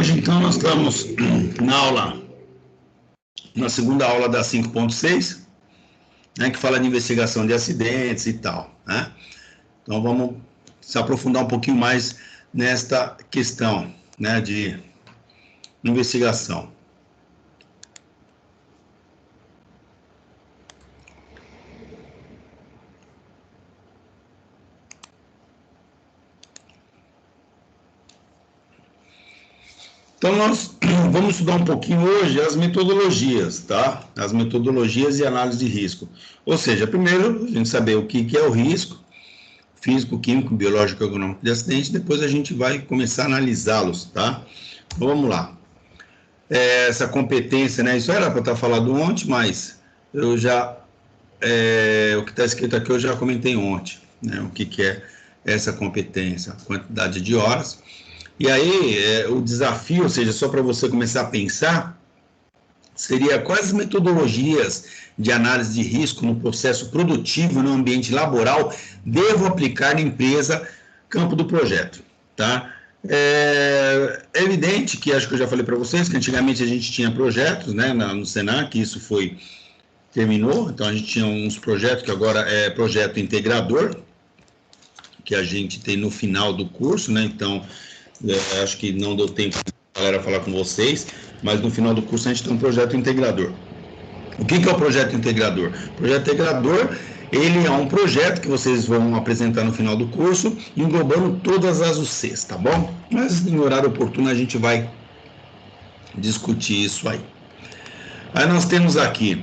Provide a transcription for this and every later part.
Hoje, então, nós estamos na segunda aula da 5.6, né, que fala de investigação de acidentes e tal, né? Então, vamos se aprofundar um pouquinho mais nesta questão, né, de investigação. Então, nós vamos estudar um pouquinho hoje as metodologias, tá? As metodologias e análise de risco. Ou seja, primeiro, a gente saber o que é o risco, físico, químico, biológico e econômico de acidente, depois a gente vai começar a analisá-los, tá? Então, vamos lá. Essa competência, né? Isso era para estar falado ontem, mas eu já... o que está escrito aqui eu já comentei ontem, né? O que é essa competência, a quantidade de horas. E aí, o desafio, ou seja, só para você começar a pensar, seria quais metodologias de análise de risco no processo produtivo, no ambiente laboral, devo aplicar na empresa, campo do projeto, tá? É evidente que, acho que eu já falei para vocês, que antigamente a gente tinha projetos, né, no Senac, isso terminou, então a gente tinha uns projetos que agora é projeto integrador, que a gente tem no final do curso, né, então... acho que não deu tempo a galera falar com vocês, mas no final do curso a gente tem um projeto integrador. O que é o projeto integrador? O projeto integrador, ele é um projeto que vocês vão apresentar no final do curso, englobando todas as UCs, tá bom? Mas em horário oportuno a gente vai discutir isso aí. Aí nós temos aqui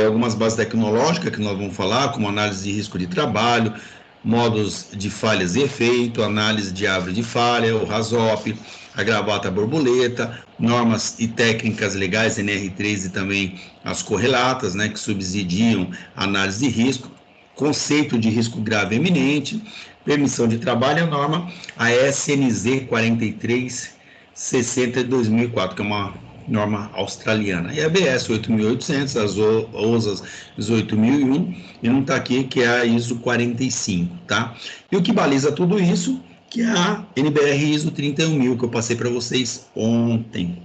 algumas bases tecnológicas que nós vamos falar, como análise de risco de trabalho, modos de falhas e efeito, análise de árvore de falha, o RASOP, a gravata borboleta, normas e técnicas legais, NR3 e também as correlatas, né, que subsidiam a análise de risco, conceito de risco grave eminente, permissão de trabalho, a norma ASNZ 4360 de 2004, que é uma norma australiana, e a ABS 8.800, as OSAs 18.001, e não está aqui, que é a ISO 45, tá? E o que baliza tudo isso, que é a NBR ISO 31.000, que eu passei para vocês ontem.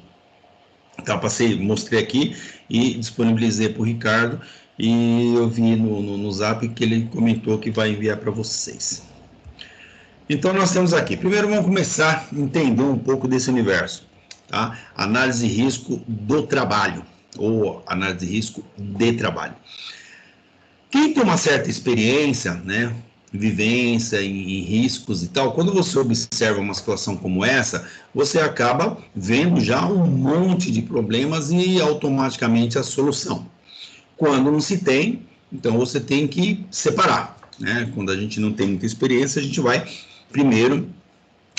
Então, mostrei aqui e disponibilizei para o Ricardo, e eu vi no Zap que ele comentou que vai enviar para vocês. Então, nós temos aqui, primeiro vamos começar a entender um pouco desse universo. Tá? Análise de risco do trabalho, ou análise de risco de trabalho. Quem tem uma certa experiência, né, vivência em riscos e tal, quando você observa uma situação como essa, você acaba vendo já um monte de problemas e automaticamente a solução. Quando não se tem, então você tem que separar, né? Quando a gente não tem muita experiência, a gente vai primeiro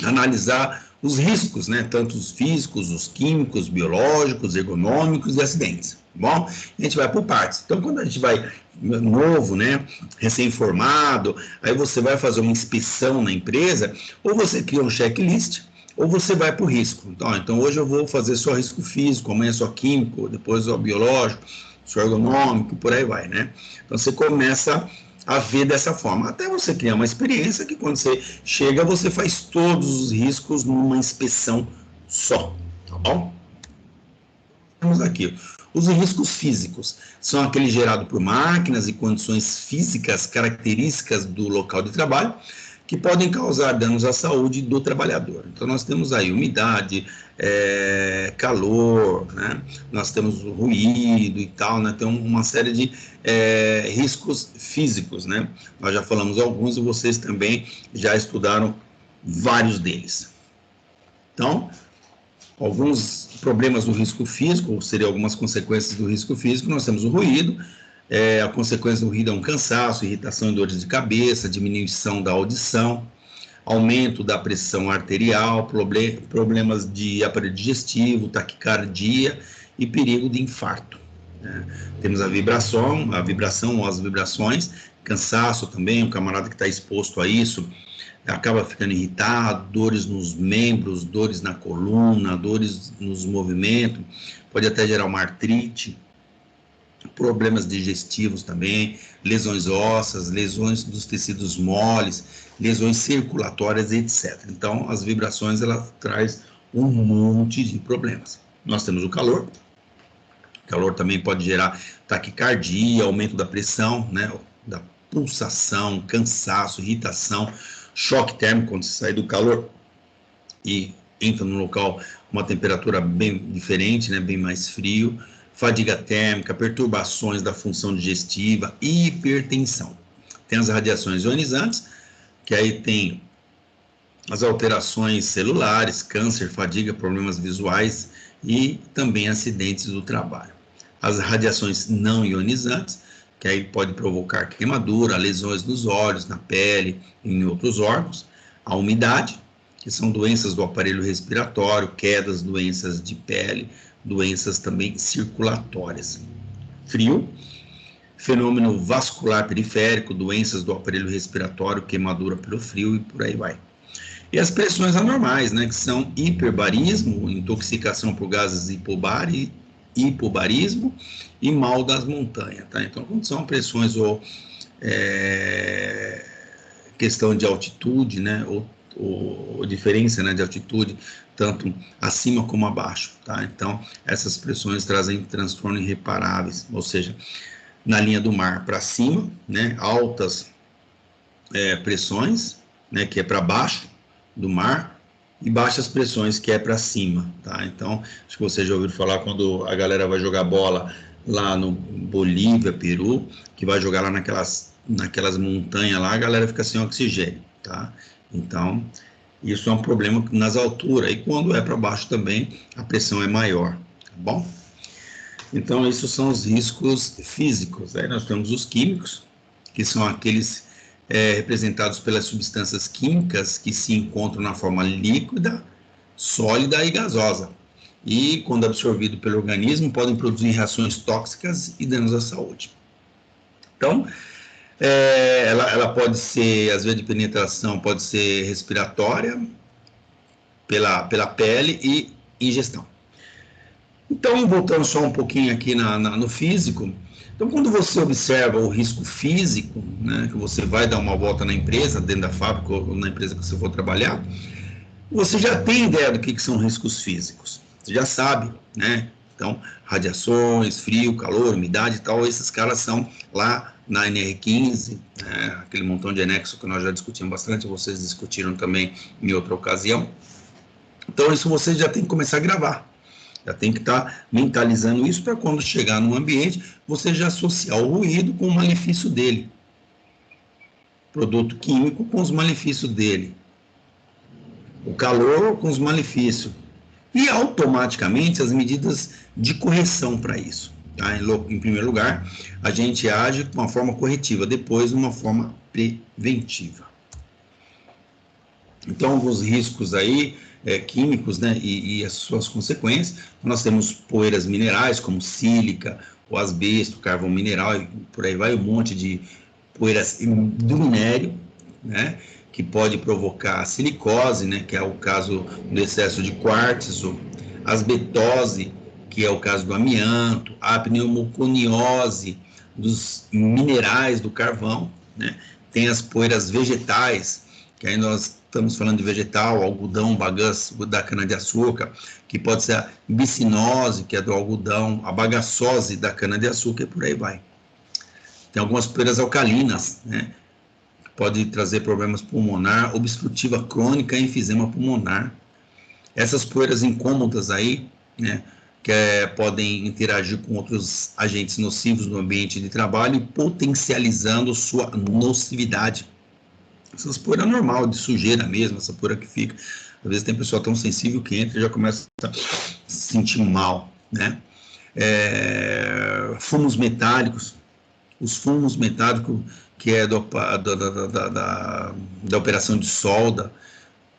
analisar os riscos, né? Tanto os físicos, os químicos, biológicos, ergonômicos e acidentes, tá bom? A gente vai por partes. Então, quando a gente vai novo, né, recém-formado, aí você vai fazer uma inspeção na empresa, ou você cria um checklist, ou você vai para o risco. Então, hoje eu vou fazer só risco físico, amanhã só químico, depois só biológico, só ergonômico, por aí vai, né? Então, você começa a ver dessa forma, até você criar uma experiência que quando você chega, você faz todos os riscos numa inspeção só, tá bom? Temos aqui, os riscos físicos são aqueles gerados por máquinas e condições físicas características do local de trabalho, que podem causar danos à saúde do trabalhador. Então, nós temos aí umidade, calor, né? Nós temos ruído e tal, né? Tem uma série de riscos físicos, né? Nós já falamos alguns e vocês também já estudaram vários deles. Então, alguns problemas do risco físico, ou seriam algumas consequências do risco físico, nós temos o ruído. A consequência do ruído é um cansaço, irritação e dores de cabeça, diminuição da audição, aumento da pressão arterial, problemas de aparelho digestivo, taquicardia e perigo de infarto. Temos a vibração ou as vibrações, cansaço também, um camarada que está exposto a isso, acaba ficando irritado, dores nos membros, dores na coluna, dores nos movimentos, pode até gerar uma artrite, problemas digestivos também, lesões ósseas, lesões dos tecidos moles, lesões circulatórias, etc. Então, as vibrações, ela traz um monte de problemas. Nós temos o calor. O calor também pode gerar taquicardia, aumento da pressão, né, da pulsação, cansaço, irritação, choque térmico quando você sai do calor e entra no local uma temperatura bem diferente, né, bem mais frio, fadiga térmica, perturbações da função digestiva, hipertensão. Tem as radiações ionizantes, que aí tem as alterações celulares, câncer, fadiga, problemas visuais e também acidentes do trabalho. As radiações não ionizantes, que aí pode provocar queimadura, lesões nos olhos, na pele e em outros órgãos. A umidade, que são doenças do aparelho respiratório, quedas, doenças de pele, doenças também circulatórias. Frio, fenômeno vascular periférico, doenças do aparelho respiratório, queimadura pelo frio e por aí vai. E as pressões anormais, né, que são hiperbarismo, intoxicação por gases hipobarismo e mal das montanhas, tá? Então, quando são pressões ou questão de altitude, né, ou diferença, né, de altitude, tanto acima como abaixo, tá? Então, essas pressões trazem transtornos irreparáveis, ou seja, na linha do mar para cima, né, altas pressões, né, que é para baixo do mar, e baixas pressões, que é para cima, tá? Então, acho que você já ouviu falar quando a galera vai jogar bola lá no Bolívia, Peru, que vai jogar lá naquelas montanhas lá, a galera fica sem oxigênio, tá? Então, isso é um problema nas alturas, e quando é para baixo também, a pressão é maior, tá bom? Então, esses são os riscos físicos. Aí nós temos os químicos, que são aqueles representados pelas substâncias químicas que se encontram na forma líquida, sólida e gasosa. E, quando absorvido pelo organismo, podem produzir reações tóxicas e danos à saúde. Então, ela pode ser, as vias de penetração pode ser respiratória, pela pele e ingestão. Então, voltando só um pouquinho aqui no físico, então quando você observa o risco físico, né, que você vai dar uma volta na empresa, dentro da fábrica ou na empresa que você for trabalhar, você já tem ideia do que são riscos físicos, você já sabe, né? Então, radiações, frio, calor, umidade e tal, esses caras são lá na NR15, né, aquele montão de anexo que nós já discutimos bastante, vocês discutiram também em outra ocasião. Então, isso você já tem que começar a gravar. Já tem que estar mentalizando isso para quando chegar num ambiente, você já associar o ruído com o malefício dele. Produto químico com os malefícios dele. O calor com os malefícios. E automaticamente as medidas de correção para isso. Tá? Em primeiro lugar, a gente age de uma forma corretiva, depois de uma forma preventiva. Então, os riscos aí, químicos, né, e as suas consequências, nós temos poeiras minerais, como sílica, o asbesto, carvão mineral, e por aí vai um monte de poeiras do minério, né, que pode provocar silicose, né, que é o caso do excesso de quartzo, asbestose, que é o caso do amianto, a pneumoconiose dos minerais do carvão, né, tem as poeiras vegetais, que aí nós estamos falando de vegetal, algodão, bagaço da cana-de-açúcar, que pode ser a bicinose, que é do algodão, a bagaçose da cana-de-açúcar e por aí vai. Tem algumas poeiras alcalinas, né? Pode trazer problemas pulmonar, obstrutiva crônica e enfisema pulmonar. Essas poeiras incômodas aí, né? Que podem interagir com outros agentes nocivos no ambiente de trabalho, potencializando sua nocividade. Essas poeiras normal, de sujeira mesmo, essa poeira que fica. Às vezes tem pessoa tão sensível que entra e já começa a se sentir mal, né? Fumos metálicos, os fumos metálicos que é da operação de solda,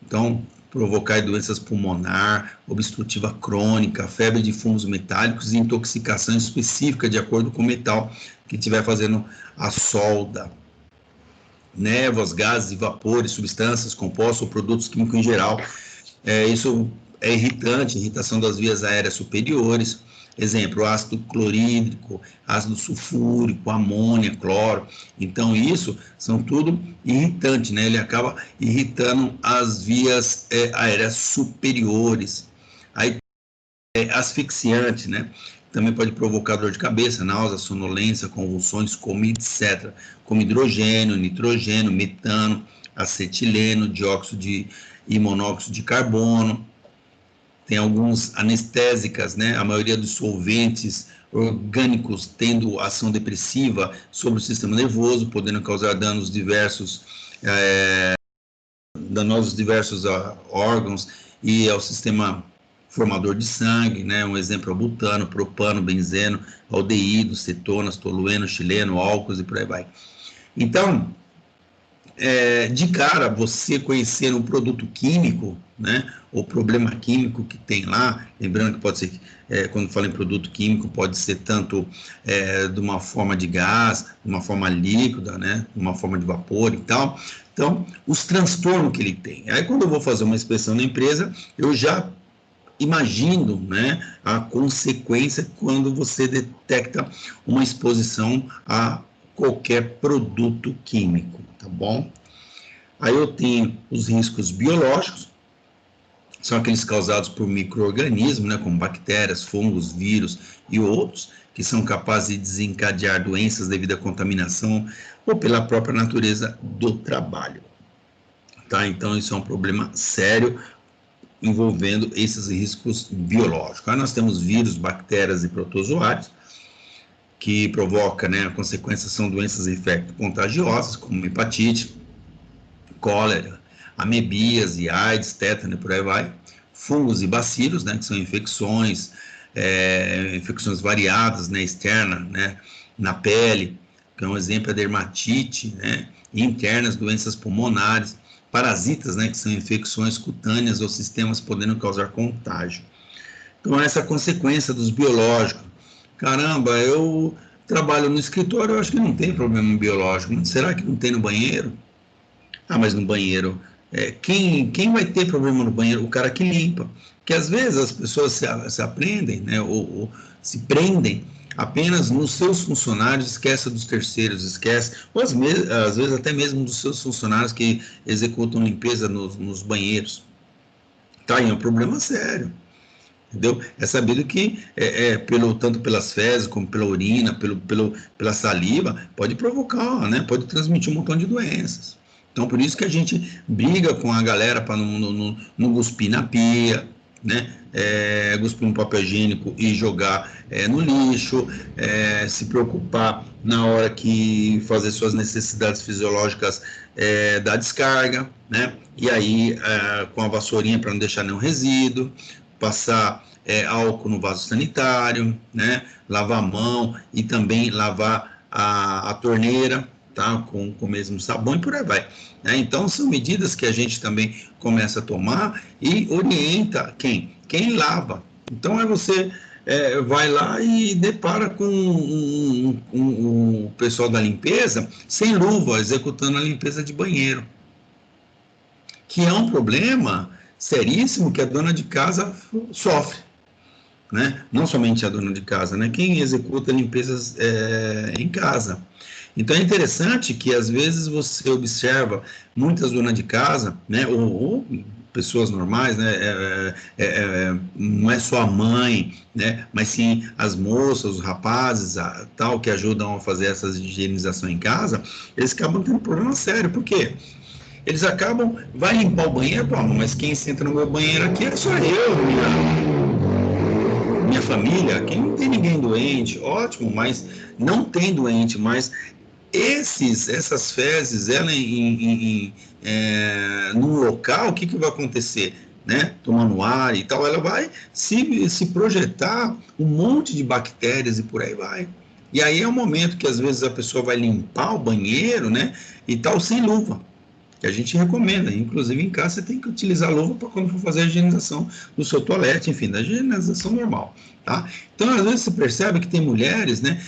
então provocar doenças pulmonar, obstrutiva crônica, febre de fumos metálicos e intoxicação específica de acordo com o metal que estiver fazendo a solda. Névoas, gases e vapores, substâncias, compostos ou produtos químicos em geral. Isso é irritante, irritação das vias aéreas superiores. Exemplo, ácido clorídrico, ácido sulfúrico, amônia, cloro. Então, isso são tudo irritantes, né? Ele acaba irritando as vias aéreas superiores. Aí asfixiante, né? Também pode provocar dor de cabeça, náusea, sonolência, convulsões, como etc. Como hidrogênio, nitrogênio, metano, acetileno, e monóxido de carbono. Tem alguns anestésicas, né? A maioria dos solventes orgânicos tendo ação depressiva sobre o sistema nervoso, podendo causar danosos diversos órgãos e ao sistema formador de sangue, né? Um exemplo é o butano, propano, benzeno, aldeído, cetonas, tolueno, xileno, álcools e por aí vai. Então, de cara, você conhecer um produto químico, né, o problema químico que tem lá, lembrando que pode ser, quando fala em produto químico, pode ser tanto de uma forma de gás, de uma forma líquida, né, de uma forma de vapor e tal. Então, os transtornos que ele tem. Aí, quando eu vou fazer uma inspeção na empresa, eu já imagino, né, a consequência quando você detecta uma exposição a qualquer produto químico, tá bom? Aí eu tenho os riscos biológicos, são aqueles causados por micro-organismos, né, como bactérias, fungos, vírus e outros, que são capazes de desencadear doenças devido à contaminação ou pela própria natureza do trabalho. Tá? Então, isso é um problema sério envolvendo esses riscos biológicos. Aí nós temos vírus, bactérias e protozoários, que provoca, né, a consequência são doenças infecto-contagiosas, como hepatite, cólera, amebíase, AIDS, tétano e por aí vai. Fungos e bacilos, né, que são infecções, infecções variadas, né, externa, né, na pele, que é um exemplo é a dermatite, né, e internas, doenças pulmonares, parasitas, né, que são infecções cutâneas ou sistemas podendo causar contágio. Então, essa consequência dos biológicos. Caramba, eu trabalho no escritório, eu acho que não tem problema biológico. Será que não tem no banheiro? Ah, mas no banheiro, quem vai ter problema no banheiro? O cara que limpa. Porque às vezes as pessoas se aprendem, né, ou se prendem apenas nos seus funcionários, esquece dos terceiros, esquece, ou às vezes até mesmo dos seus funcionários que executam limpeza nos banheiros. Tá aí, é um problema sério. Entendeu? É sabido que tanto pelas fezes como pela urina, pela saliva, pode provocar, né? Pode transmitir um montão de doenças. Então, por isso que a gente briga com a galera para não cuspir na pia, né? Cuspir no papel higiênico e jogar no lixo, se preocupar na hora que fazer suas necessidades fisiológicas da descarga, né? E aí com a vassourinha para não deixar nenhum resíduo, passar álcool no vaso sanitário, né? Lavar a mão e também lavar a torneira, tá? Com o mesmo sabão e por aí vai. Né? Então, são medidas que a gente também começa a tomar e orienta quem lava. Então, você vai lá e depara com o pessoal da limpeza sem luva, executando a limpeza de banheiro, que é um problema seríssimo que a dona de casa sofre, né? Não somente a dona de casa, né? Quem executa limpezas em casa. Então é interessante que às vezes você observa muitas donas de casa, né? Ou pessoas normais, né? Não é só a mãe, né? Mas sim as moças, os rapazes, tal, que ajudam a fazer essa higienização em casa, eles acabam tendo um problema sério. Por quê? Eles acabam, vai limpar o banheiro, mas quem entra no meu banheiro aqui é só eu, minha família, aqui não tem ninguém doente, ótimo, mas não tem doente, mas essas fezes, ela num local, o que vai acontecer? Né? Tomando ar e tal, ela vai se projetar um monte de bactérias e por aí vai. E aí é o momento que às vezes a pessoa vai limpar o banheiro, né? E tal, sem luva, que a gente recomenda. Inclusive em casa você tem que utilizar luva para quando for fazer a higienização do seu toalete, enfim, da higienização normal, tá? Então, às vezes você percebe que tem mulheres, né,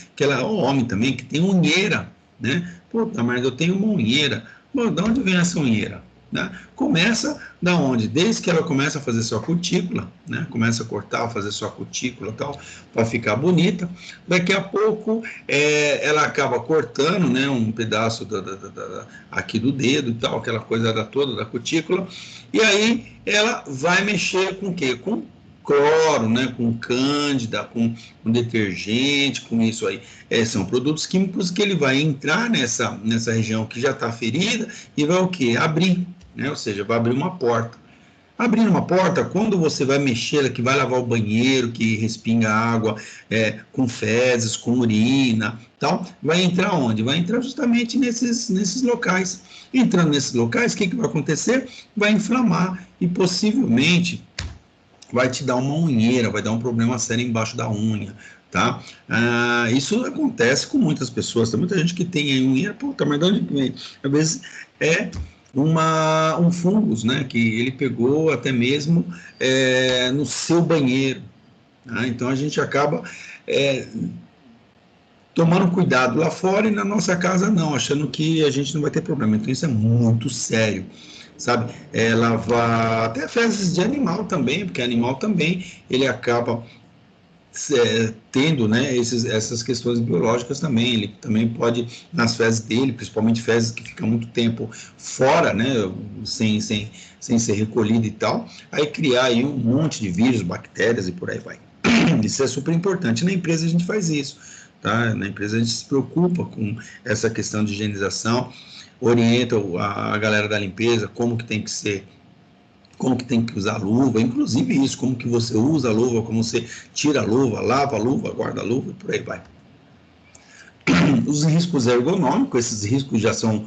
ou homem também, que tem unheira, né? Puta, mas eu tenho uma unheira. Bom, de onde vem essa unheira? Né? Começa da onde? Desde que ela começa a fazer sua cutícula, né? Começa a cortar, fazer sua cutícula e tal, para ficar bonita. Daqui a pouco ela acaba cortando, né, um pedaço aqui do dedo e tal, aquela coisa toda da cutícula, e aí ela vai mexer com o quê? Com cloro, né, com cândida, com detergente, com isso aí. São produtos químicos que ele vai entrar nessa região que já está ferida e vai o quê? Abrir, né? Ou seja, vai abrir uma porta. Abrindo uma porta, quando você vai mexer, que vai lavar o banheiro, que respinga água com fezes, com urina, tal, vai entrar onde? Vai entrar justamente nesses locais. Entrando nesses locais, o que vai acontecer? Vai inflamar e possivelmente vai te dar uma unheira, vai dar um problema sério embaixo da unha, tá? Isso acontece com muitas pessoas, tem muita gente que tem aí unheira, puta, mas de onde vem? Às vezes é um fungus, né, que ele pegou até mesmo no seu banheiro, tá? Então a gente acaba tomando cuidado lá fora e na nossa casa não, achando que a gente não vai ter problema. Então isso é muito sério, sabe? Lavar até fezes de animal também, porque animal também ele acaba tendo, né, essas questões biológicas também. Ele também pode, nas fezes dele, principalmente fezes que ficam muito tempo fora, né, sem ser recolhido e tal, aí criar aí um monte de vírus, bactérias e por aí vai. Isso é super importante. Na empresa a gente faz isso, tá? Na empresa a gente se preocupa com essa questão de higienização, orienta a galera da limpeza como que tem que ser, como que tem que usar a luva, inclusive isso, como que você usa a luva, como você tira a luva, lava a luva, guarda a luva e por aí vai. Os riscos ergonômicos, esses riscos já são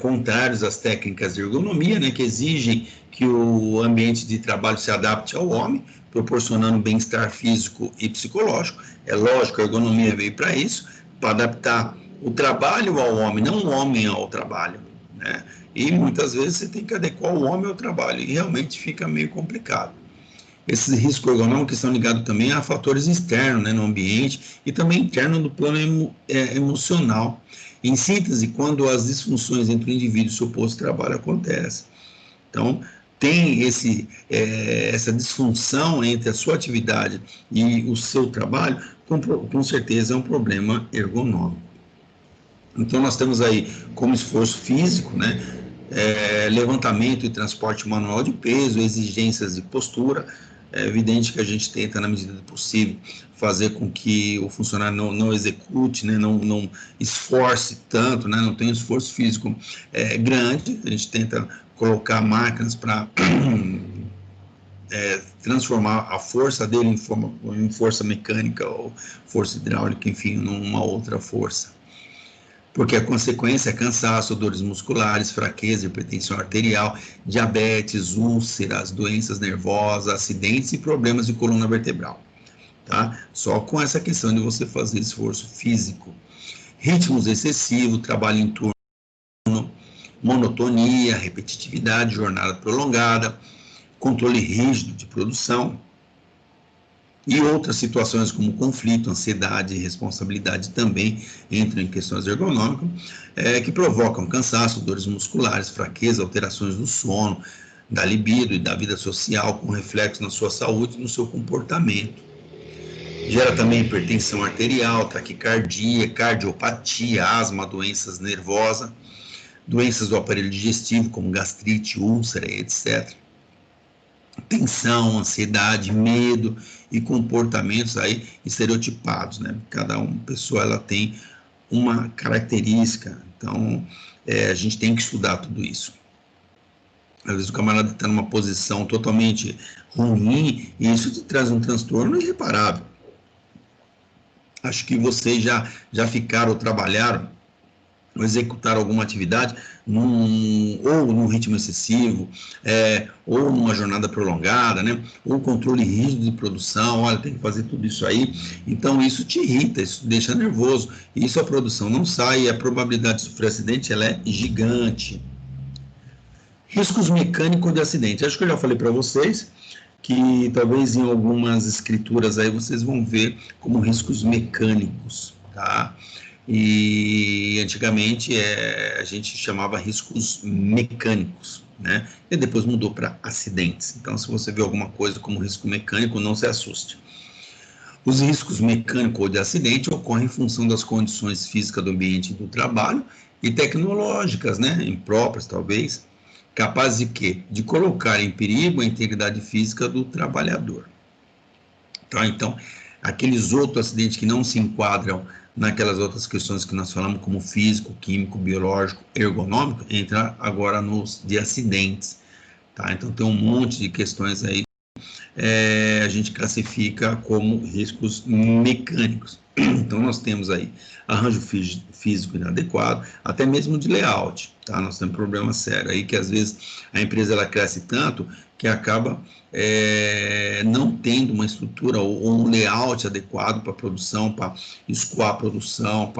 contrários às técnicas de ergonomia, né, que exigem que o ambiente de trabalho se adapte ao homem, proporcionando bem-estar físico e psicológico. É lógico, a ergonomia veio para isso, para adaptar o trabalho ao homem, não o homem ao trabalho, né? E muitas vezes você tem que adequar o homem ao trabalho, e realmente fica meio complicado. Esses riscos ergonômicos estão ligados também a fatores externos, né, no ambiente e também interno do plano emocional. Em síntese, quando as disfunções entre o indivíduo e o seu posto de trabalho acontecem. Então, tem essa disfunção entre a sua atividade e o seu trabalho, com certeza é um problema ergonômico. Então, nós temos aí como esforço físico, né, levantamento e transporte manual de peso, exigências de postura. É evidente que a gente tenta, na medida do possível, fazer com que o funcionário não execute, né, não esforce tanto, né, não tenha um esforço físico grande. A gente tenta colocar máquinas para transformar a força dele em força mecânica ou força hidráulica, enfim, numa outra força. Porque a consequência é cansaço, dores musculares, fraqueza, hipertensão arterial, diabetes, úlceras, doenças nervosas, acidentes e problemas de coluna vertebral, tá? Só com essa questão de você fazer esforço físico. Ritmos excessivos, trabalho em turno, monotonia, repetitividade, jornada prolongada, controle rígido de produção, e outras situações como conflito, ansiedade e responsabilidade também entram em questões ergonômicas, que provocam cansaço, dores musculares, fraqueza, alterações do sono, da libido e da vida social, com reflexo na sua saúde e no seu comportamento. Gera também hipertensão arterial, taquicardia, cardiopatia, asma, doenças nervosas, doenças do aparelho digestivo, como gastrite, úlcera, etc. Tensão, ansiedade, medo e comportamentos aí estereotipados, né? Cada pessoa ela tem uma característica, então a gente tem que estudar tudo isso. Às vezes o camarada está numa posição totalmente ruim e isso te traz um transtorno irreparável. Acho que vocês já ficaram ou trabalharam ou executar alguma atividade ou num ritmo excessivo, ou numa jornada prolongada, né? Ou controle rígido de produção, olha, tem que fazer tudo isso aí. Então isso te irrita, isso te deixa nervoso, e isso a produção não sai, e a probabilidade de sofrer acidente ela é gigante. Riscos mecânicos de acidente. Acho que eu já falei para vocês que talvez em algumas escrituras aí vocês vão ver como riscos mecânicos, tá? E antigamente a gente chamava riscos mecânicos, né? E depois mudou para acidentes. Então, se você vê alguma coisa como risco mecânico, não se assuste. Os riscos mecânicos ou de acidente ocorrem em função das condições físicas do ambiente do trabalho e tecnológicas, né? Impróprias, talvez, capazes de quê? De colocar em perigo a integridade física do trabalhador. Tá? Então, aqueles outros acidentes que não se enquadram naquelas outras questões que nós falamos, como físico, químico, biológico, ergonômico, entra agora nos de acidentes. Tá? Então, tem um monte de questões aí, a gente classifica como riscos mecânicos. Então, nós temos aí arranjo físico inadequado, até mesmo de layout, tá? Nós temos um problema sério aí, que às vezes a empresa ela cresce tanto que acaba não tendo uma estrutura ou um layout adequado para a produção, para escoar a produção,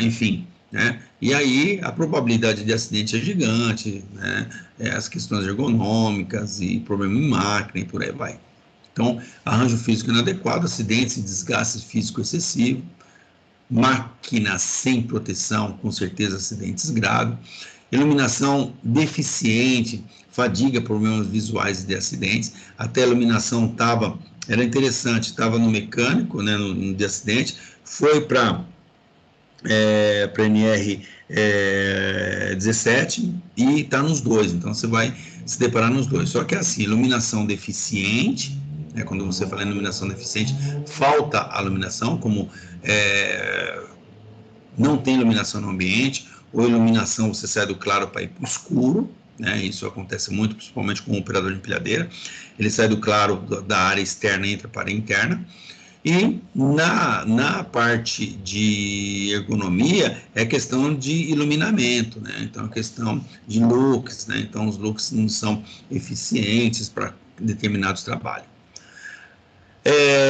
enfim, né? E aí a probabilidade de acidente é gigante, né? As questões ergonômicas e problema em máquina e por aí vai. Então, arranjo físico inadequado, acidentes e desgaste físico excessivo, máquina sem proteção, com certeza acidentes graves, iluminação deficiente, fadiga, problemas visuais e de acidentes. Até a iluminação era interessante, estava no mecânico, né, no de acidente, foi para NR 17 e está nos dois, então você vai se deparar nos dois. Só que assim, iluminação deficiente, quando você fala em iluminação deficiente, falta a iluminação, como não tem iluminação no ambiente, ou iluminação você sai do claro para ir para o escuro, né? Isso acontece muito, principalmente com o operador de empilhadeira, ele sai do claro da área externa e entra para a área interna. E na parte de ergonomia é questão de iluminamento, né? Então, a questão de looks, né? Então, os looks não são eficientes para determinados trabalhos.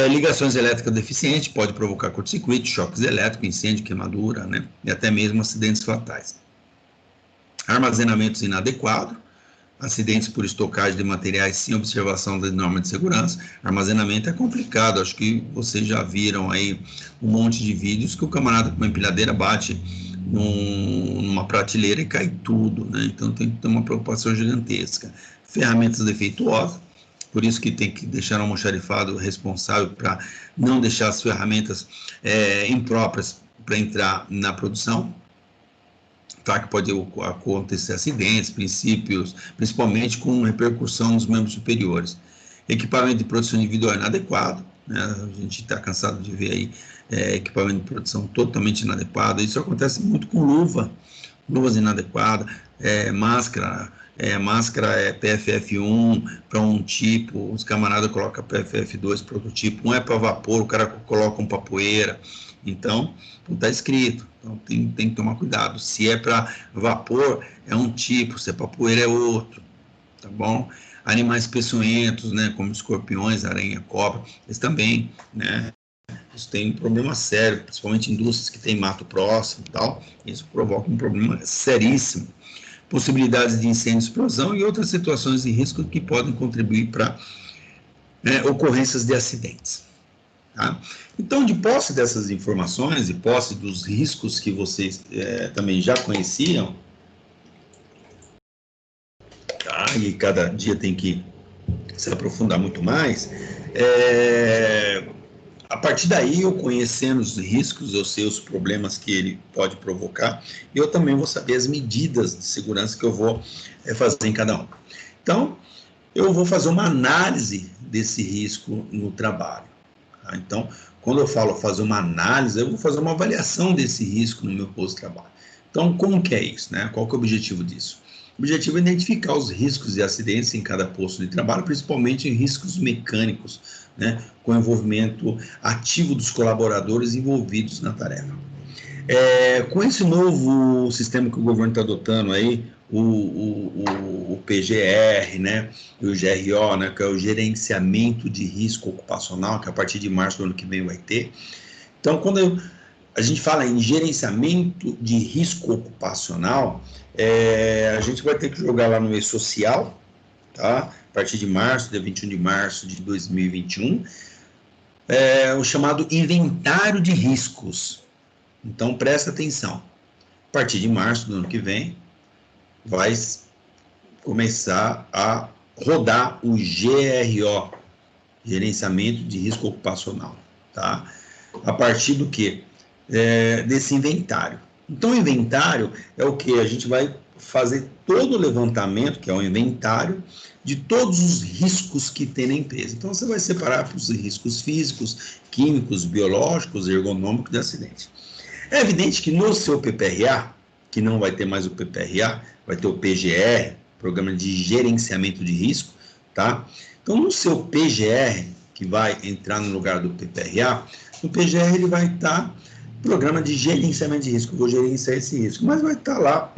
Ligações elétricas deficientes pode provocar curto-circuito, choques elétricos, incêndio, queimadura, né? E até mesmo acidentes fatais. Armazenamentos inadequados, acidentes por estocagem de materiais sem observação da norma de segurança. Armazenamento é complicado, acho que vocês já viram aí um monte de vídeos que o camarada com uma empilhadeira bate numa prateleira e cai tudo, né? Então tem que ter uma preocupação gigantesca. Ferramentas defeituosas, por isso que tem que deixar um almoxarifado responsável para não deixar as ferramentas impróprias para entrar na produção. Tá, que pode acontecer acidentes, principalmente com repercussão nos membros superiores. Equipamento de produção individual inadequado, né? A gente está cansado de ver aí equipamento de produção totalmente inadequado. Isso acontece muito com luvas inadequadas, máscara é PFF1 para um tipo, os camaradas colocam PFF2 para outro tipo, um é para vapor, o cara coloca um para poeira. Então, não está escrito, então tem que tomar cuidado. Se é para vapor, é um tipo, se é para poeira, é outro, tá bom? Animais peçonhentos, né, como escorpiões, aranha, cobra, eles também, né, isso tem um problema sério, principalmente indústrias que tem mato próximo e tal, isso provoca um problema seríssimo. Possibilidades de incêndio, explosão e outras situações de risco que podem contribuir para ocorrências de acidentes. Tá? Então, de posse dessas informações e posse dos riscos que vocês também já conheciam, tá? E cada dia tem que se aprofundar muito mais, a partir daí, eu conhecendo os riscos, eu sei os problemas que ele pode provocar, e eu também vou saber as medidas de segurança que eu vou fazer em cada um. Então, eu vou fazer uma análise desse risco no trabalho. Tá? Então, quando eu falo fazer uma análise, eu vou fazer uma avaliação desse risco no meu posto de trabalho. Então, como que é isso, né? Qual que é o objetivo disso? O objetivo é identificar os riscos de acidentes em cada posto de trabalho, principalmente em riscos mecânicos, né? Com envolvimento ativo dos colaboradores envolvidos na tarefa. Com esse novo sistema que o governo está adotando aí, o PGR, né, e o GRO, né, que é o Gerenciamento de Risco Ocupacional, que a partir de março do ano que vem vai ter. Então, quando a gente fala em gerenciamento de risco ocupacional, a gente vai ter que jogar lá no e-social, tá? A partir de março, dia 21 de março de 2021, o chamado inventário de riscos. Então, presta atenção. A partir de março do ano que vem, vai começar a rodar o GRO, Gerenciamento de Risco Ocupacional, tá? A partir do quê? Desse inventário. Então, o inventário é o que? A gente vai fazer todo o levantamento, que é o inventário, de todos os riscos que tem na empresa. Então, você vai separar os riscos físicos, químicos, biológicos, ergonômicos de acidente. É evidente que no seu PPRA, que não vai ter mais o PPRA, vai ter o PGR, Programa de Gerenciamento de Risco, tá? Então, no seu PGR, que vai entrar no lugar do PPRA, no PGR ele vai estar Programa de Gerenciamento de Risco, eu vou gerenciar esse risco, mas vai estar lá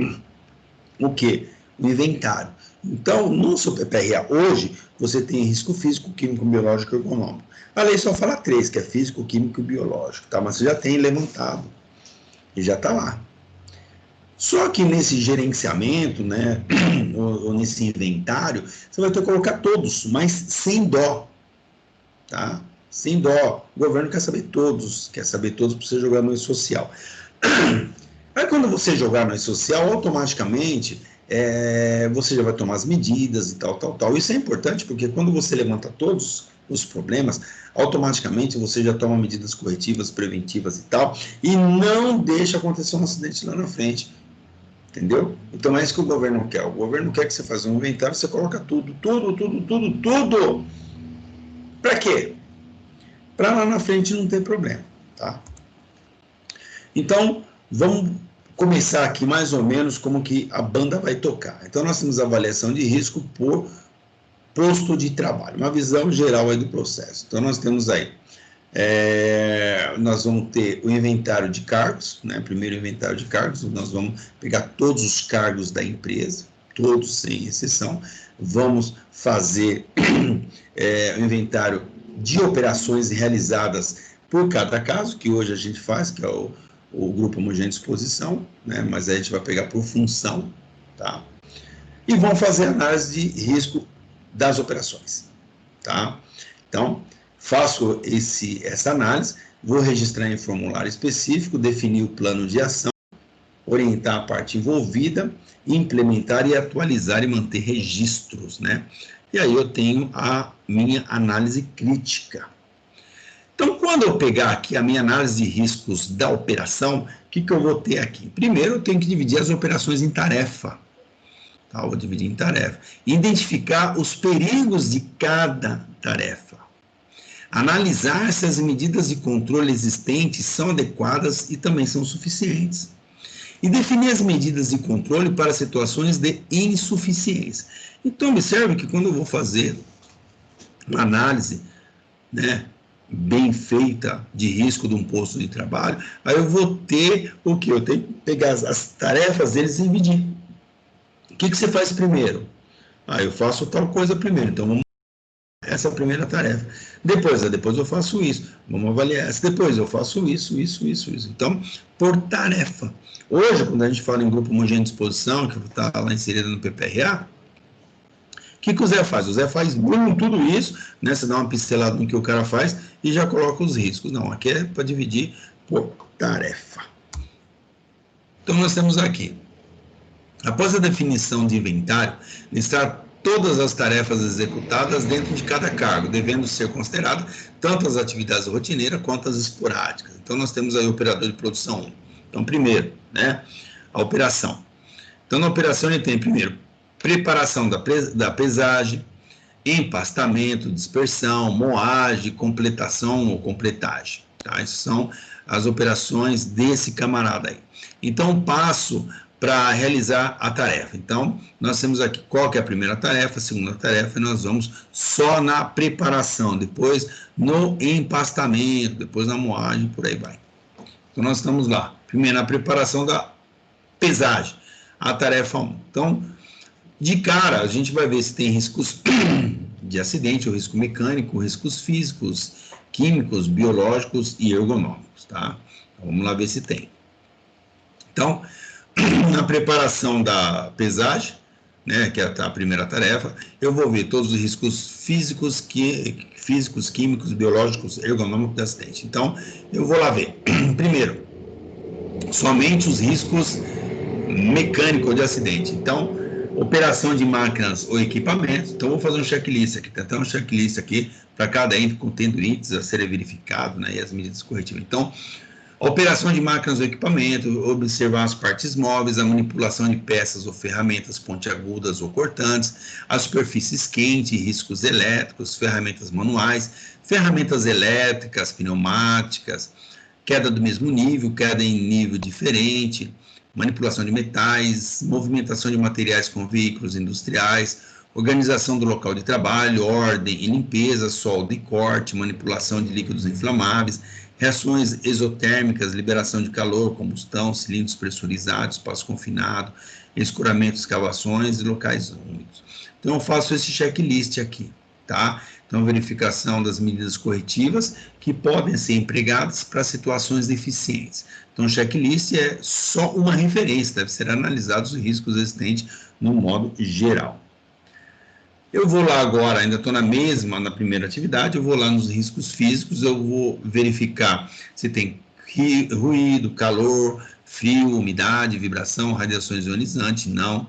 o quê? O inventário. Então, no seu PPRA hoje, você tem risco físico, químico, biológico e ergonômico. A lei só fala 3, que é físico, químico e biológico, tá? Mas você já tem levantado e já está lá. Só que nesse gerenciamento, né, ou nesse inventário, você vai ter que colocar todos, mas sem dó, tá? Sem dó. O governo quer saber todos para você jogar no social. Aí quando você jogar no social, automaticamente você já vai tomar as medidas e tal. Isso é importante porque quando você levanta todos os problemas, automaticamente você já toma medidas corretivas, preventivas e tal, e não deixa acontecer um acidente lá na frente. Entendeu? Então é isso que o governo quer. O governo quer que você faça um inventário, você coloca tudo. Para quê? Para lá na frente não ter problema, tá? Então, vamos começar aqui mais ou menos como que a banda vai tocar. Então, nós temos a avaliação de risco por posto de trabalho, uma visão geral aí do processo. Então, nós temos aí, nós vamos ter o inventário de cargos, né? Primeiro inventário de cargos, nós vamos pegar todos os cargos da empresa, todos sem exceção, vamos fazer o inventário de operações realizadas por cada caso, que hoje a gente faz, que é o grupo homogêneo de exposição, né? Mas aí a gente vai pegar por função, tá? E vamos fazer análise de risco das operações, tá? Então, faço essa análise, vou registrar em formulário específico, definir o plano de ação, orientar a parte envolvida, implementar e atualizar e manter registros, né? E aí eu tenho a minha análise crítica. Então, quando eu pegar aqui a minha análise de riscos da operação, o que eu vou ter aqui? Primeiro, eu tenho que dividir as operações em tarefa. Tá? Vou dividir em tarefa. Identificar os perigos de cada tarefa. Analisar se as medidas de controle existentes são adequadas e também são suficientes. E definir as medidas de controle para situações de insuficiência. Então, observe que quando eu vou fazer uma análise, né, bem feita de risco de um posto de trabalho, aí eu vou ter o que? Eu tenho que pegar as tarefas deles e dividir. O que você faz primeiro? Eu faço tal coisa primeiro, então vamos essa primeira tarefa. Depois eu faço isso, vamos avaliar essa. Depois eu faço isso. Então, por tarefa. Hoje, quando a gente fala em grupo homogêneo de exposição, que está lá inserido no PPRA, o que o Zé faz? O Zé faz tudo isso, né? Você dá uma pincelada no que o cara faz e já coloca os riscos. Não, aqui é para dividir por tarefa. Então, nós temos aqui, após a definição de inventário, listar todas as tarefas executadas dentro de cada cargo, devendo ser consideradas tanto as atividades rotineiras quanto as esporádicas. Então, nós temos aí o operador de produção 1. Então, primeiro, né, a operação. Então, na operação, ele tem, primeiro, preparação da pesagem, empastamento, dispersão, moagem, completação ou completagem. Tá? Essas são as operações desse camarada aí. Então, passo para realizar a tarefa. Então, nós temos aqui qual que é a primeira tarefa, a segunda tarefa, e nós vamos só na preparação, depois no empastamento, depois na moagem, por aí vai. Então, nós estamos lá. Primeiro, na preparação da pesagem, a tarefa 1. Então, de cara, a gente vai ver se tem riscos de acidente, ou risco mecânico, riscos físicos, químicos, biológicos e ergonômicos, tá? Então, vamos lá ver se tem. Então, na preparação da pesagem, né, que é a primeira tarefa, eu vou ver todos os riscos físicos, químicos, biológicos, ergonômicos do acidente. Então, eu vou lá ver. Primeiro, somente os riscos mecânicos de acidente. Então, operação de máquinas ou equipamentos. Então, vou fazer um checklist aqui. Tem até um checklist aqui para cada ente contendo índices a serem verificados, né, e as medidas corretivas. Então, A operação de máquinas ou equipamento, observar as partes móveis, a manipulação de peças ou ferramentas pontiagudas ou cortantes, as superfícies quentes, riscos elétricos, ferramentas manuais, ferramentas elétricas, pneumáticas, queda do mesmo nível, queda em nível diferente, manipulação de metais, movimentação de materiais com veículos industriais, organização do local de trabalho, ordem e limpeza, solda e corte, manipulação de líquidos inflamáveis, reações exotérmicas, liberação de calor, combustão, cilindros pressurizados, espaço confinado, escuramento, escavações e locais úmidos. Então, eu faço esse checklist aqui, tá? Então, verificação das medidas corretivas que podem ser empregadas para situações deficientes. Então, o checklist é só uma referência, deve ser analisados os riscos existentes no modo geral. Eu vou lá agora, ainda estou na primeira atividade, eu vou lá nos riscos físicos, eu vou verificar se tem ruído, calor, frio, umidade, vibração, radiações ionizantes, não.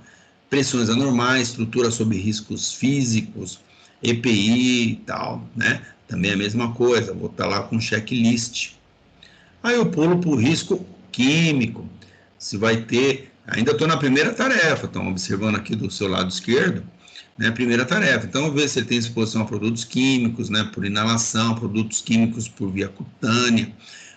Pressões anormais, estrutura sob riscos físicos, EPI e tal, né? Também é a mesma coisa, vou estar lá com checklist. Aí eu pulo para o risco químico, se vai ter, ainda estou na primeira tarefa, estão observando aqui do seu lado esquerdo, né, primeira tarefa. Então, ver se ele tem exposição a produtos químicos, né, por inalação, produtos químicos por via cutânea,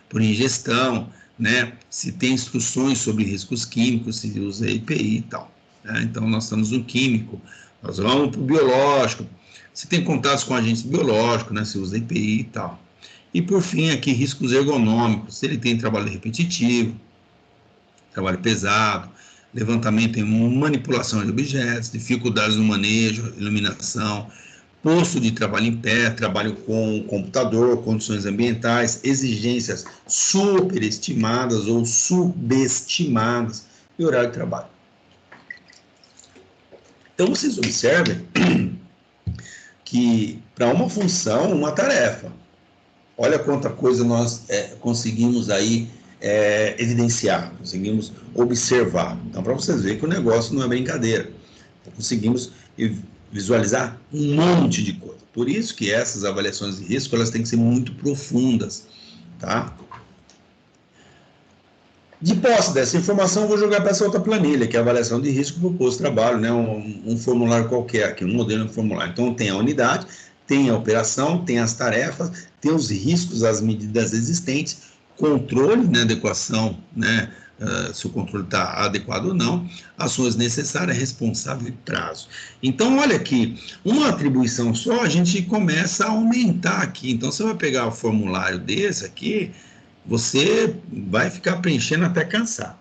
por ingestão, né, se tem instruções sobre riscos químicos, se usa EPI e tal. Né? Então, nós estamos no químico, nós vamos para o biológico, se tem contatos com agentes biológicos, né, se usa EPI e tal. E, por fim, aqui, riscos ergonômicos, se ele tem trabalho repetitivo, trabalho pesado, levantamento em manipulação de objetos, dificuldades no manejo, iluminação, posto de trabalho em pé, trabalho com computador, condições ambientais, exigências superestimadas ou subestimadas e horário de trabalho. Então, vocês observem que para uma função, uma tarefa, olha quanta coisa nós conseguimos aí evidenciar, conseguimos observar. Então, para vocês verem que o negócio não é brincadeira. Então, conseguimos visualizar um monte de coisa. Por isso que essas avaliações de risco, elas têm que ser muito profundas, tá? De posse dessa informação, eu vou jogar para essa outra planilha, que é a avaliação de risco para o posto de trabalho, né? Um formulário qualquer aqui, um modelo de formulário. Então, tem a unidade, tem a operação, tem as tarefas, tem os riscos, as medidas existentes, controle, né, adequação, né, se o controle está adequado ou não, ações necessárias, responsável e prazo. Então, olha aqui, uma atribuição só, a gente começa a aumentar aqui. Então, você vai pegar o formulário desse aqui, você vai ficar preenchendo até cansar.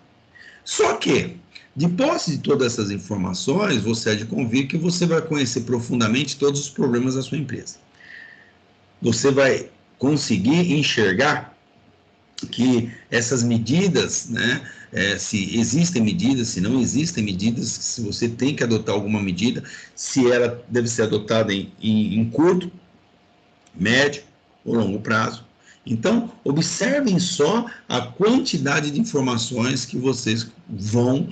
Só que, de posse de todas essas informações, você é de convir que você vai conhecer profundamente todos os problemas da sua empresa. Você vai conseguir enxergar que essas medidas, né, se existem medidas, se não existem medidas, se você tem que adotar alguma medida, se ela deve ser adotada em curto, médio ou longo prazo. Então, observem só a quantidade de informações que vocês vão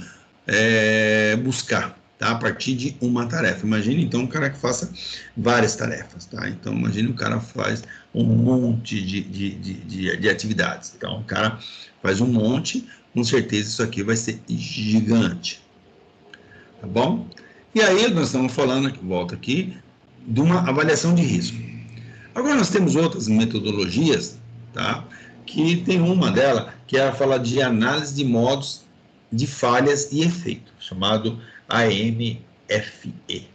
buscar, tá? A partir de uma tarefa. Imagine, então, um cara que faça várias tarefas, tá? Então, imagine um cara faz um monte de atividades. Então, o cara faz um monte, com certeza isso aqui vai ser gigante. Tá bom? E aí, nós estamos falando, volta aqui, de uma avaliação de risco. Agora, nós temos outras metodologias, tá? Que tem uma dela, que é a falar de análise de modos de falhas e efeito, chamado AMFE.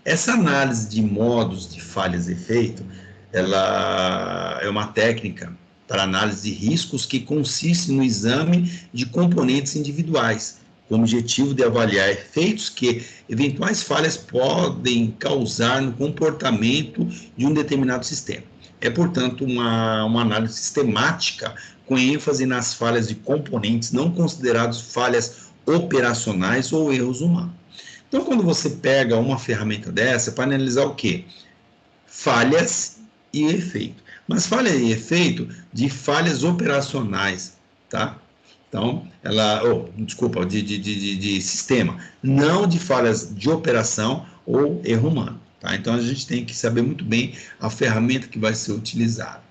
Essa análise de modos de falhas e efeito, ela é uma técnica para análise de riscos que consiste no exame de componentes individuais, com o objetivo de avaliar efeitos que eventuais falhas podem causar no comportamento de um determinado sistema. É, portanto, uma análise sistemática com ênfase nas falhas de componentes não considerados falhas operacionais ou erros humanos. Então, quando você pega uma ferramenta dessa, é para analisar o quê? Falhas e efeito. Mas falha e efeito de falhas operacionais, tá? Então, de sistema, não de falhas de operação ou erro humano, tá? Então, a gente tem que saber muito bem a ferramenta que vai ser utilizada.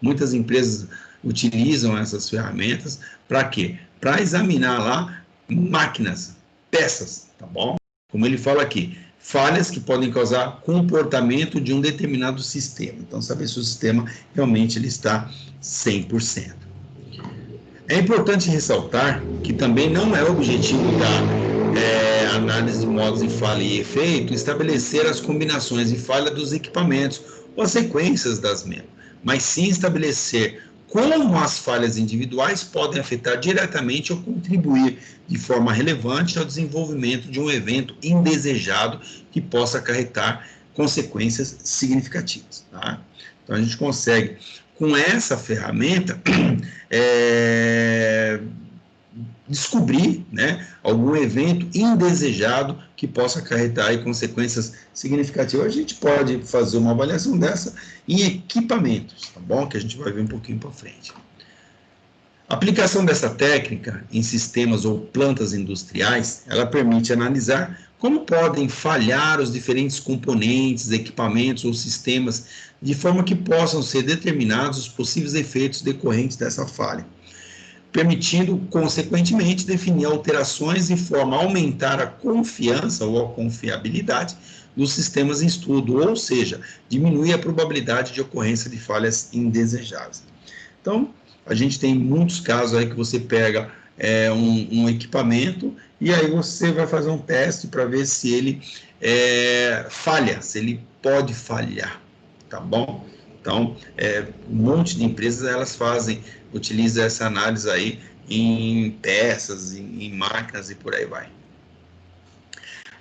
Muitas empresas utilizam essas ferramentas para quê? Para examinar lá máquinas, peças, tá bom? Como ele fala aqui, falhas que podem causar comportamento de um determinado sistema. Então, saber se o sistema realmente ele está 100%. É importante ressaltar que também não é o objetivo da análise de modos de falha e efeito estabelecer as combinações de falha dos equipamentos ou as sequências das mesmas, mas sim estabelecer como as falhas individuais podem afetar diretamente ou contribuir de forma relevante ao desenvolvimento de um evento indesejado que possa acarretar consequências significativas. Tá? Então, a gente consegue, com essa ferramenta, descobrir, né, algum evento indesejado que possa acarretar aí consequências significativas. A gente pode fazer uma avaliação dessa em equipamentos, tá bom? Que a gente vai ver um pouquinho para frente. A aplicação dessa técnica em sistemas ou plantas industriais, ela permite analisar como podem falhar os diferentes componentes, equipamentos ou sistemas de forma que possam ser determinados os possíveis efeitos decorrentes dessa falha, permitindo, consequentemente, definir alterações de forma a aumentar a confiança ou a confiabilidade dos sistemas em estudo, ou seja, diminuir a probabilidade de ocorrência de falhas indesejáveis. Então, a gente tem muitos casos aí que você pega um equipamento e aí você vai fazer um teste para ver se ele falha, se ele pode falhar, tá bom? Então, um monte de empresas, elas utilizam essa análise aí em peças, em máquinas e por aí vai.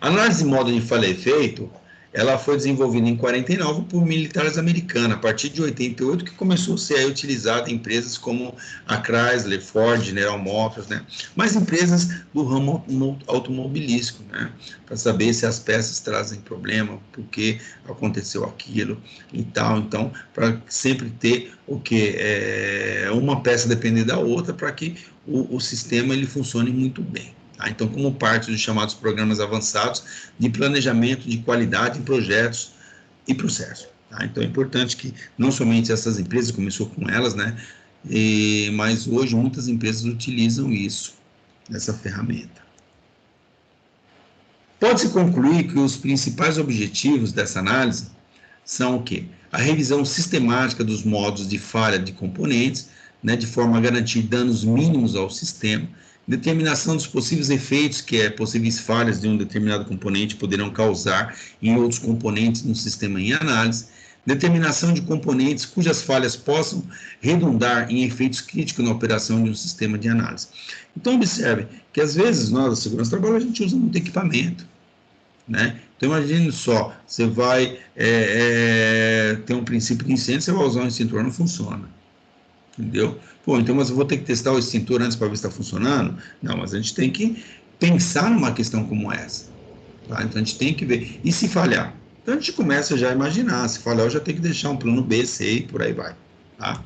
A análise de modo de falha e efeito, ela foi desenvolvida em 49 por militares americanos, a partir de 88 que começou a ser utilizada em empresas como a Chrysler, Ford, General Motors, né? Mas empresas do ramo automobilístico, né? Para saber se as peças trazem problema, por que aconteceu aquilo e tal. Então, para sempre ter o que uma peça depender da outra para que o sistema ele funcione muito bem. Tá? Então, como parte dos chamados programas avançados de planejamento de qualidade em projetos e processos. Tá? Então, é importante que não somente essas empresas, começou com elas, né? Mas hoje muitas empresas utilizam isso, essa ferramenta. Pode-se concluir que os principais objetivos dessa análise são o quê? A revisão sistemática dos modos de falha de componentes, né, de forma a garantir danos mínimos ao sistema, determinação dos possíveis efeitos que possíveis falhas de um determinado componente poderão causar em outros componentes no sistema em análise, determinação de componentes cujas falhas possam redundar em efeitos críticos na operação de um sistema de análise. Então, observe que às vezes nós, da segurança do trabalho, a gente usa muito equipamento, né? Então, imagine só, você vai ter um princípio de incêndio, você vai usar um extintor, não funciona. Entendeu? Pô, então, mas eu vou ter que testar o extintor antes para ver se está funcionando? Não, mas a gente tem que pensar numa questão como essa. Tá? Então, a gente tem que ver. E se falhar? Então, a gente começa já a imaginar. Se falhar, eu já tenho que deixar um plano B, C e por aí vai. Tá?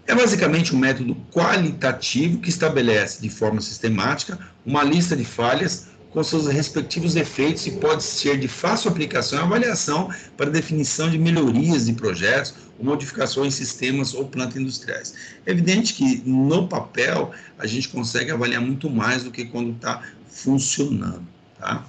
É basicamente um método qualitativo que estabelece de forma sistemática uma lista de falhas com seus respectivos efeitos e pode ser de fácil aplicação e avaliação para definição de melhorias de projetos ou modificações em sistemas ou plantas industriais. É evidente que no papel a gente consegue avaliar muito mais do que quando está funcionando. Tá?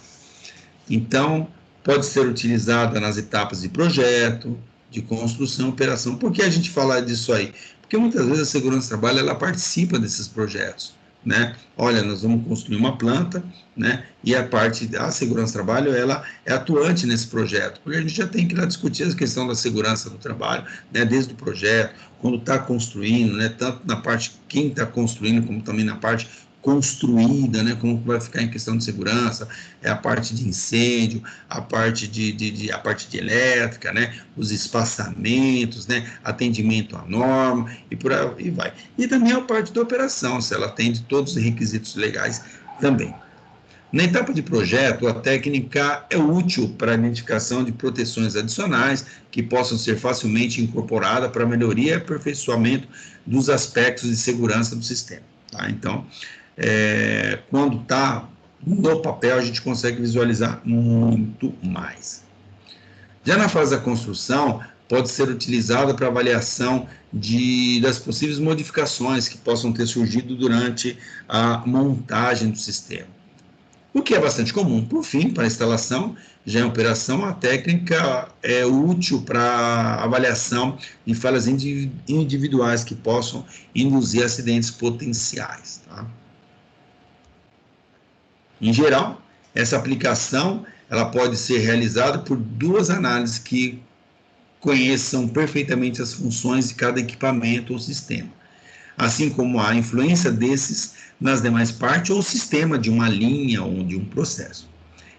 Então, pode ser utilizada nas etapas de projeto, de construção e operação. Por que a gente fala disso aí? Porque muitas vezes a segurança do trabalho ela participa desses projetos. Né? Olha, nós vamos construir uma planta, né? E a segurança do trabalho ela é atuante nesse projeto, porque a gente já tem que ir lá discutir a questão da segurança do trabalho, né? Desde o projeto, quando está construindo, né? Tanto na parte quem está construindo, como também na parte construída, né? Como vai ficar em questão de segurança, a parte de incêndio, a parte a parte de elétrica, né? Os espaçamentos, né? Atendimento à norma e por aí vai. E também a parte da operação, se ela atende todos os requisitos legais também. Na etapa de projeto, a técnica é útil para a identificação de proteções adicionais que possam ser facilmente incorporadas para a melhoria e aperfeiçoamento dos aspectos de segurança do sistema. Tá? Então, quando está no papel, a gente consegue visualizar muito mais. Já na fase da construção, pode ser utilizada para avaliação das possíveis modificações que possam ter surgido durante a montagem do sistema. O que é bastante comum. Por fim, para a instalação, já em operação, a técnica é útil para avaliação de falhas individuais que possam induzir acidentes potenciais. Tá? Em geral, essa aplicação ela pode ser realizada por duas análises que conheçam perfeitamente as funções de cada equipamento ou sistema, assim como a influência desses nas demais partes ou sistema de uma linha ou de um processo.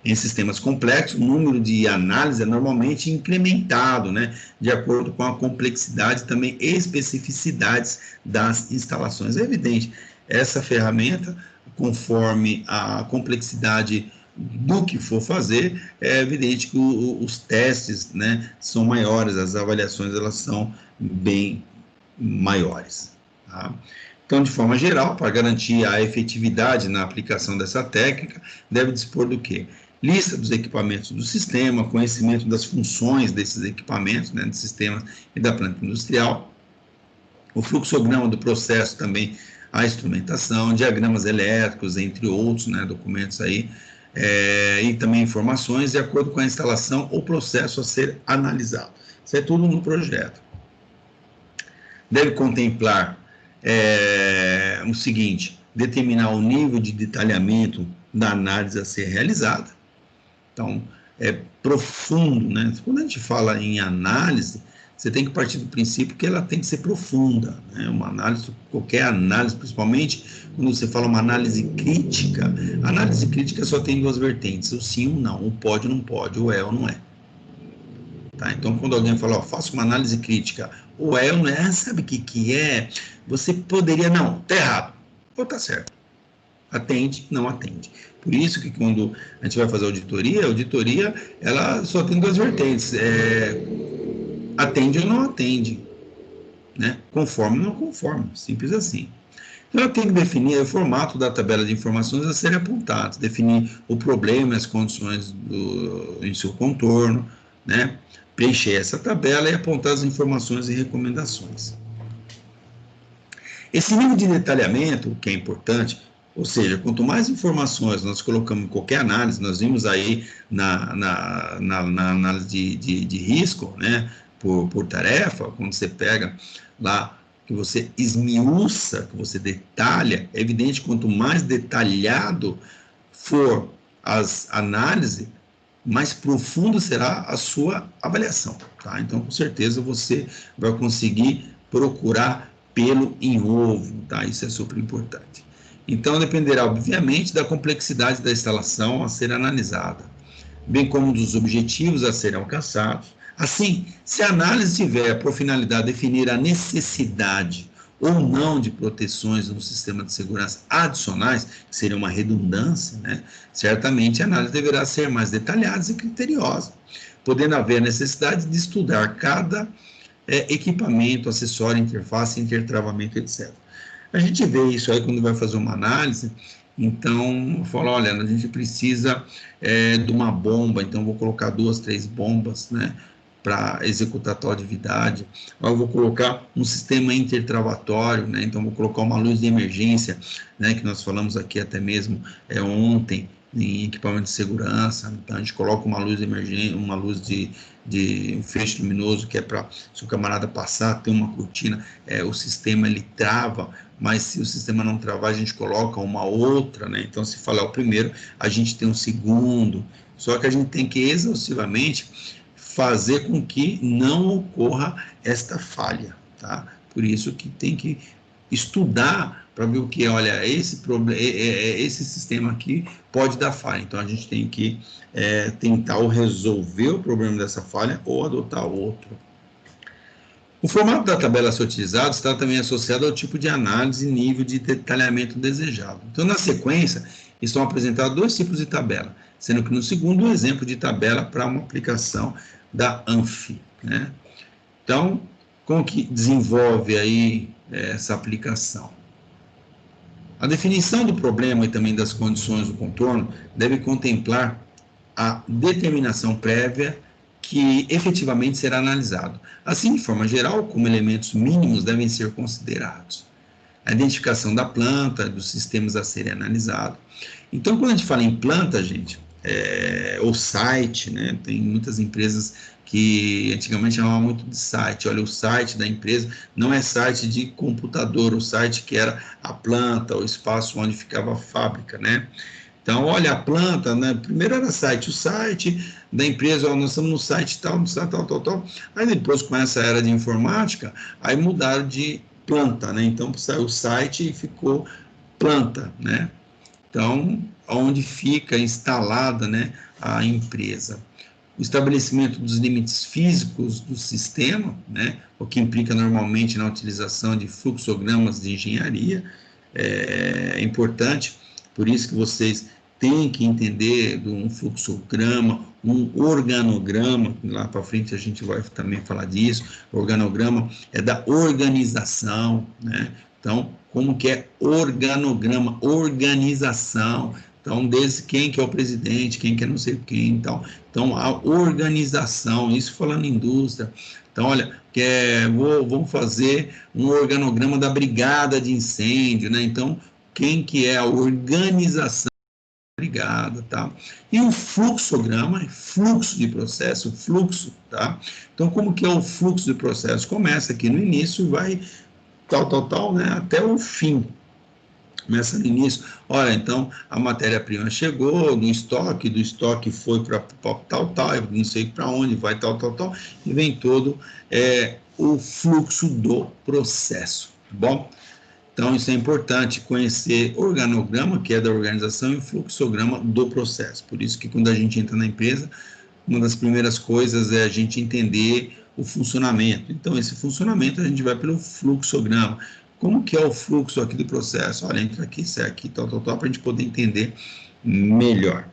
Em sistemas complexos, o número de análise é normalmente incrementado, né, de acordo com a complexidade e também especificidades das instalações. É evidente, essa ferramenta, conforme a complexidade do que for fazer, é evidente que os testes, né, são maiores, as avaliações elas são bem maiores. Tá? Então, de forma geral, para garantir a efetividade na aplicação dessa técnica, deve dispor do quê? Lista dos equipamentos do sistema, conhecimento das funções desses equipamentos, né, do sistema e da planta industrial, o fluxograma do processo também, a instrumentação, diagramas elétricos, entre outros, né, documentos aí, e também informações de acordo com a instalação ou processo a ser analisado. Isso é tudo no projeto. Deve contemplar o seguinte: determinar o nível de detalhamento da análise a ser realizada. Então, é profundo, né? Quando a gente fala em análise, você tem que partir do princípio que ela tem que ser profunda, né? Uma análise, qualquer análise, principalmente quando você fala uma análise crítica, a análise crítica só tem duas vertentes, o sim ou não, o pode ou não pode, o é ou não é. Tá? Então, quando alguém fala, ó, faça uma análise crítica, ou é ou não é, sabe o que é? Você poderia, não, tá errado, ou tá certo. Atende, não atende. Por isso que quando a gente vai fazer a auditoria, ela só tem duas vertentes, atende ou não atende, né? Conforme ou não conforme, simples assim. Então, ela tem que definir o formato da tabela de informações a serem apontadas, definir o problema e as condições em seu contorno, né? Preencher essa tabela e apontar as informações e recomendações. Esse nível de detalhamento, que é importante, ou seja, quanto mais informações nós colocamos em qualquer análise, nós vimos aí na análise de risco, né, por tarefa, quando você pega lá, que você esmiuça, que você detalha, é evidente, quanto mais detalhado for as análises, mais profunda será a sua avaliação, tá? Então, com certeza, você vai conseguir procurar pelo em ovo, tá? Isso é super importante. Então, dependerá, obviamente, da complexidade da instalação a ser analisada, bem como dos objetivos a serem alcançados. Assim, se a análise tiver por finalidade definir a necessidade ou não de proteções no sistema de segurança adicionais, que seria uma redundância, né? Certamente a análise deverá ser mais detalhada e criteriosa, podendo haver a necessidade de estudar cada equipamento, acessório, interface, intertravamento, etc. A gente vê isso aí quando vai fazer uma análise. Então, fala, olha, a gente precisa de uma bomba, então vou colocar 2, 3 bombas, né, para executar tal atividade. Eu vou colocar um sistema intertravatório, né, então vou colocar uma luz de emergência, né, que nós falamos aqui até mesmo ontem, em equipamento de segurança. Então, a gente coloca uma luz de emergência, uma luz de um feixe luminoso, que é para, se o camarada passar, tem uma cortina, o sistema ele trava, mas se o sistema não travar, a gente coloca uma outra, né? Então, se falar o primeiro, a gente tem um segundo, só que a gente tem que exaustivamente fazer com que não ocorra esta falha, tá? Por isso que tem que estudar para ver o que, olha, esse sistema aqui pode dar falha, então a gente tem que tentar resolver o problema dessa falha ou adotar outro. O formato da tabela a ser utilizado está também associado ao tipo de análise e nível de detalhamento desejado. Então, na sequência, estão apresentados dois tipos de tabela, sendo que no segundo, um exemplo de tabela para uma aplicação da ANFI, né? Então, como que desenvolve aí essa aplicação? A definição do problema e também das condições do contorno deve contemplar a determinação prévia que efetivamente será analisado. Assim, de forma geral, como elementos mínimos devem ser considerados a identificação da planta, dos sistemas a serem analisados. Então, quando a gente fala em planta, gente, ou site, né? Tem muitas empresas que antigamente chamavam muito de site. Olha, o site da empresa não é site de computador, o site que era a planta, o espaço onde ficava a fábrica, né? Então, olha, a planta, né? Primeiro era site, o site da empresa, ó, nós estamos no site tal, no site tal. Aí depois, com essa era de informática, aí mudaram de planta, né? Então, saiu o site e ficou planta, né? Então, onde fica instalada, né, a empresa. O estabelecimento dos limites físicos do sistema, né, o que implica normalmente na utilização de fluxogramas de engenharia, é importante, por isso que vocês têm que entender de um fluxograma, um organograma, lá para frente a gente vai também falar disso, o organograma é da organização, né? Então, como que é organograma, organização, então, desde quem que é o presidente, quem que é não sei quem, então a organização, isso falando em indústria. Então, olha, vamos fazer um organograma da brigada de incêndio, né? Então, quem que é a organização da brigada, tá? E o fluxograma, fluxo de processo, fluxo, tá? Então, como que é o fluxo de processo? Começa aqui no início e vai tal, né? Até o fim. Começa no início, olha, então a matéria-prima chegou no estoque, do estoque foi para tal, não sei para onde, vai tal, e vem todo o fluxo do processo, tá bom? Então, isso é importante, conhecer o organograma, que é da organização, e o fluxograma do processo. Por isso que quando a gente entra na empresa, uma das primeiras coisas é a gente entender o funcionamento. Então, esse funcionamento a gente vai pelo fluxograma. Como que é o fluxo aqui do processo? Olha, entra aqui, sai aqui, tal, para a gente poder entender melhor.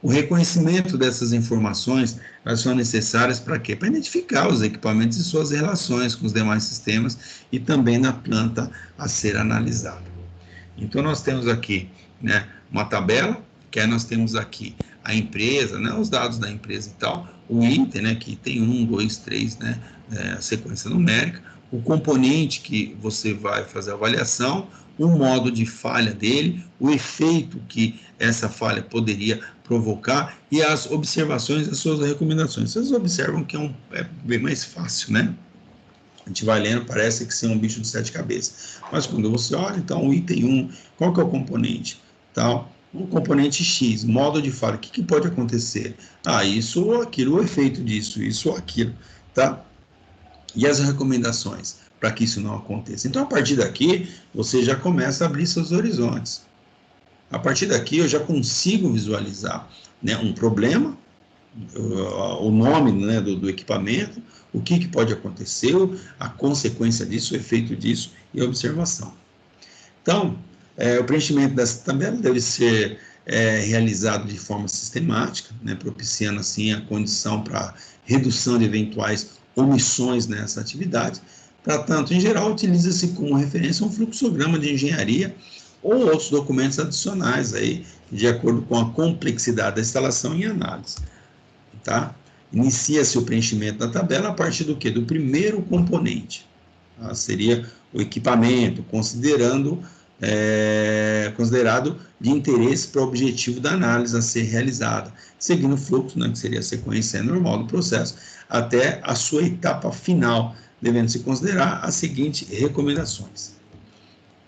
O reconhecimento dessas informações, elas são necessárias para quê? Para identificar os equipamentos e suas relações com os demais sistemas e também na planta a ser analisada. Então, nós temos aqui, né, uma tabela, que aí nós temos aqui a empresa, né, os dados da empresa e tal, o item, né, que tem 1, 2, 3, né, a sequência numérica, o componente que você vai fazer a avaliação, o modo de falha dele, o efeito que essa falha poderia provocar e as observações das suas recomendações. Vocês observam que é bem mais fácil, né? A gente vai lendo, parece que ser um bicho de 7 cabeças. Mas quando você olha, então, o item 1, qual que é o componente? Tal, o componente X, modo de falha, o que pode acontecer? Isso ou aquilo, o efeito disso, isso ou aquilo, tá? E as recomendações para que isso não aconteça. Então, a partir daqui, você já começa a abrir seus horizontes. A partir daqui, eu já consigo visualizar, né, um problema, o nome, né, do equipamento, o que pode acontecer, a consequência disso, o efeito disso e a observação. Então, o preenchimento dessa tabela deve ser realizado de forma sistemática, né, propiciando assim a condição para redução de eventuais omissões nessa atividade. Para tanto, em geral, utiliza-se como referência um fluxograma de engenharia ou outros documentos adicionais aí, de acordo com a complexidade da instalação e análise. Tá? Inicia-se o preenchimento da tabela a partir do quê? Do primeiro componente. Tá? Seria o equipamento, considerado de interesse para o objetivo da análise a ser realizada, seguindo o fluxo, né, que seria a sequência normal do processo, até a sua etapa final, devendo-se considerar as seguintes recomendações,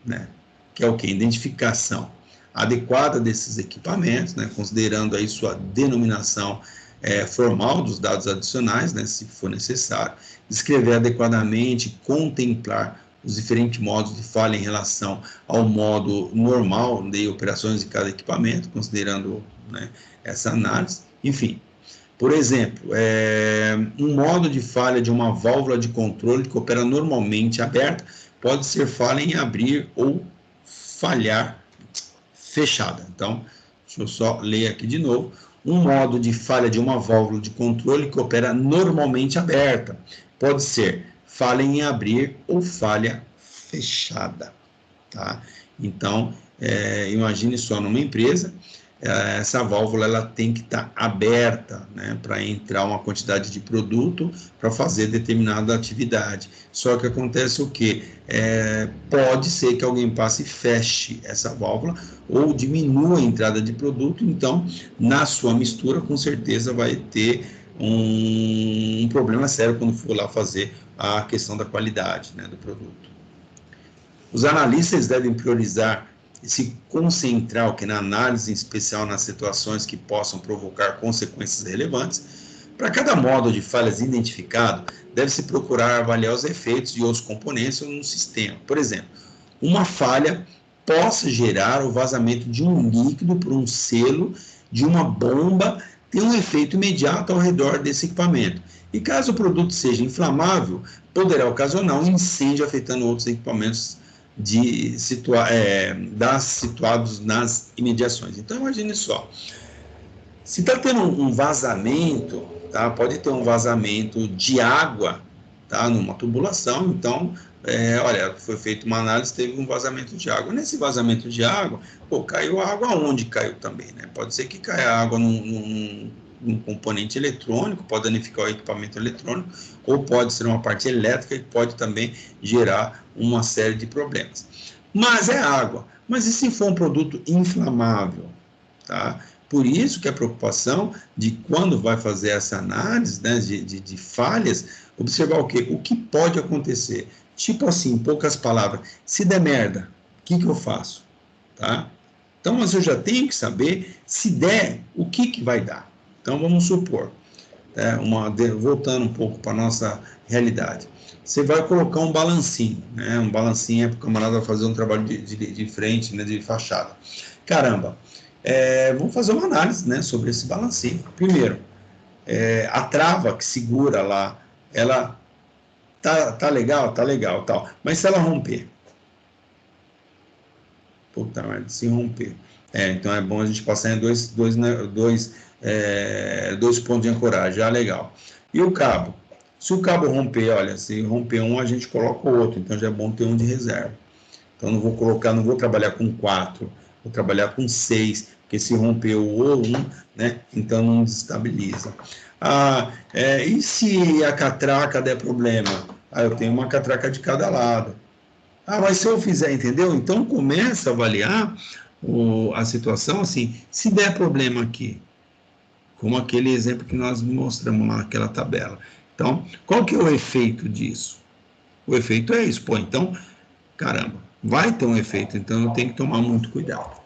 né? Que é o que? Identificação adequada desses equipamentos, né, considerando aí sua denominação formal dos dados adicionais, né, se for necessário, descrever adequadamente, contemplar os diferentes modos de falha em relação ao modo normal de operações de cada equipamento, considerando, né, essa análise. Enfim, por exemplo, um modo de falha de uma válvula de controle que opera normalmente aberta pode ser falha em abrir ou falhar fechada. Então, deixa eu só ler aqui de novo. Um modo de falha de uma válvula de controle que opera normalmente aberta pode ser falha em abrir ou falha fechada, tá? Então, imagine só numa empresa, essa válvula ela tem que estar aberta, né, para entrar uma quantidade de produto para fazer determinada atividade. Só que acontece o quê? Pode ser que alguém passe e feche essa válvula ou diminua a entrada de produto, então na sua mistura com certeza vai ter um problema sério quando for lá fazer a questão da qualidade, né, do produto. Os analistas devem priorizar e se concentrar na análise, em especial nas situações que possam provocar consequências relevantes. Para cada módulo de falhas identificado, deve-se procurar avaliar os efeitos de outros componentes no sistema. Por exemplo, uma falha possa gerar o vazamento de um líquido por um selo de uma bomba, tem um efeito imediato ao redor desse equipamento. E caso o produto seja inflamável, poderá ocasionar um incêndio afetando outros equipamentos situados nas imediações. Então, imagine só, se está tendo um vazamento, tá? Pode ter um vazamento de água, tá? Numa tubulação, então, olha, foi feita uma análise, teve um vazamento de água. Nesse vazamento de água, caiu água onde caiu também, né? Pode ser que caia água num componente eletrônico, pode danificar o equipamento eletrônico, ou pode ser uma parte elétrica que pode também gerar uma série de problemas. Mas é água. Mas e se for um produto inflamável? Tá? Por isso que a preocupação de quando vai fazer essa análise, né, de falhas, observar o quê? O que pode acontecer? Tipo assim, em poucas palavras, se der merda, o que eu faço? Tá? Então, mas eu já tenho que saber, se der, o que vai dar. Então, vamos supor, voltando um pouco para a nossa realidade, você vai colocar um balancinho, né? Um balancinho é para o camarada fazer um trabalho de frente, né? De fachada. Caramba, vamos fazer uma análise, né? Sobre esse balancinho. Primeiro, a trava que segura lá, ela tá legal, tal. Mas se ela romper, puta merda, se romper. Então é bom a gente passar em dois pontos de ancoragem, legal. E o cabo? Se o cabo romper, olha, se romper um, a gente coloca o outro, então já é bom ter um de reserva. Então não vou trabalhar com 4, vou trabalhar com 6, porque se romper o um, né, então não desestabiliza. E se a catraca der problema? Eu tenho uma catraca de cada lado. Mas se eu fizer, entendeu? Então começa a avaliar a situação assim, se der problema aqui, como aquele exemplo que nós mostramos lá naquela tabela. Então, qual que é o efeito disso? O efeito é isso. Então, caramba, vai ter um efeito, então eu tenho que tomar muito cuidado.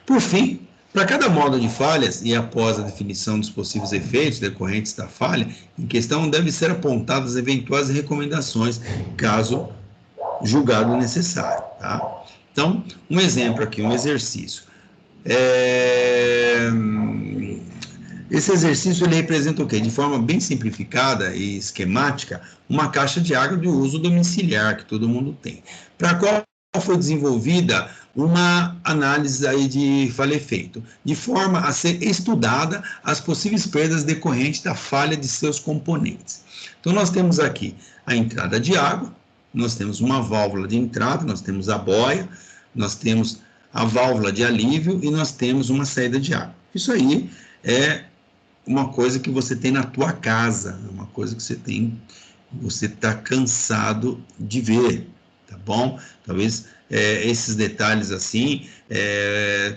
Por fim, para cada modo de falhas e após a definição dos possíveis efeitos decorrentes da falha, em questão devem ser apontadas eventuais recomendações, caso julgado necessário. Tá? Então, um exemplo aqui, um exercício. Esse exercício ele representa o quê? De forma bem simplificada e esquemática, uma caixa de água de uso domiciliar que todo mundo tem, para a qual foi desenvolvida uma análise aí de falha-efeito, de forma a ser estudada as possíveis perdas decorrentes da falha de seus componentes. Então, nós temos aqui a entrada de água, nós temos uma válvula de entrada, nós temos a boia, nós temos a válvula de alívio e nós temos uma saída de água. Isso aí é uma coisa que você tem na tua casa, uma coisa que você está cansado de ver, tá bom? Talvez esses detalhes assim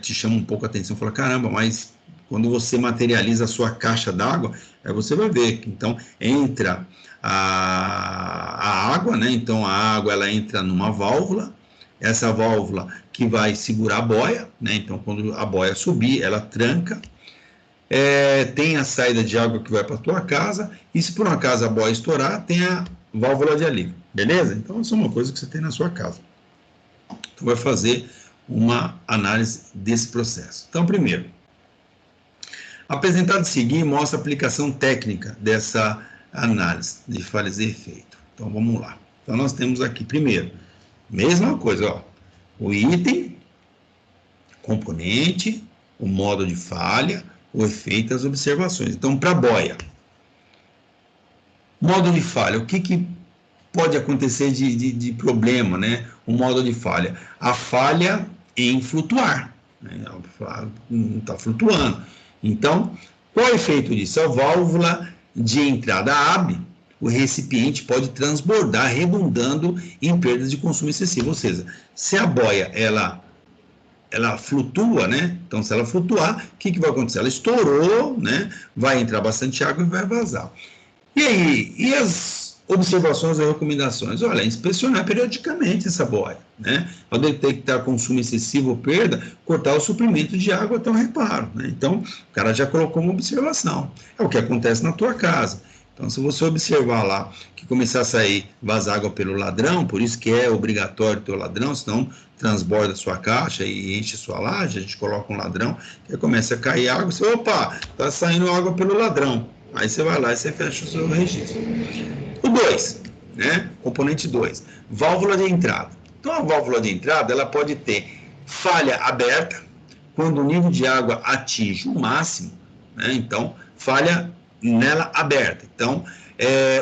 te chamam um pouco a atenção, fala, caramba, mas quando você materializa a sua caixa d'água, você vai ver que então entra a água, né? Então a água ela entra numa válvula, essa válvula que vai segurar a boia, né? Então quando a boia subir, ela tranca. Tem a saída de água que vai para a tua casa, e se por um acaso a boia estourar, tem a válvula de alívio, beleza? Então isso é uma coisa que você tem na sua casa. Então vai fazer uma análise desse processo. Então, primeiro, apresentado a seguir mostra a aplicação técnica dessa análise de falhas e efeito. Então vamos lá. Então nós temos aqui, primeiro, mesma coisa, o item, componente, o modo de falha, o efeito e as observações. Então, para a boia, modo de falha, o que pode acontecer de problema, né? O modo de falha, a falha em flutuar, né? Não está flutuando. Então, qual é o efeito disso? A válvula de entrada abre, o recipiente pode transbordar, redundando em perdas de consumo excessivo. Ou seja, se a boia ela flutua, né? Então, se ela flutuar, o que vai acontecer? Ela estourou, né? Vai entrar bastante água e vai vazar. E aí, e as observações e recomendações? Olha, inspecionar periodicamente essa boia, né? Ao detectar consumo excessivo ou perda, cortar o suprimento de água até um reparo, né? Então, o cara já colocou uma observação. É o que acontece na tua casa. Então, se você observar lá que começar a sair, vazar água pelo ladrão, por isso que é obrigatório ter o ladrão, senão transborda a sua caixa e enche sua laje, a gente coloca um ladrão, que começa a cair água, você, opa, tá saindo água pelo ladrão. Aí você vai lá e você fecha o seu registro. O 2, né? Componente 2, válvula de entrada. Então, a válvula de entrada, ela pode ter falha aberta, quando o nível de água atinge o máximo, né? Então, falha nela aberta. Então,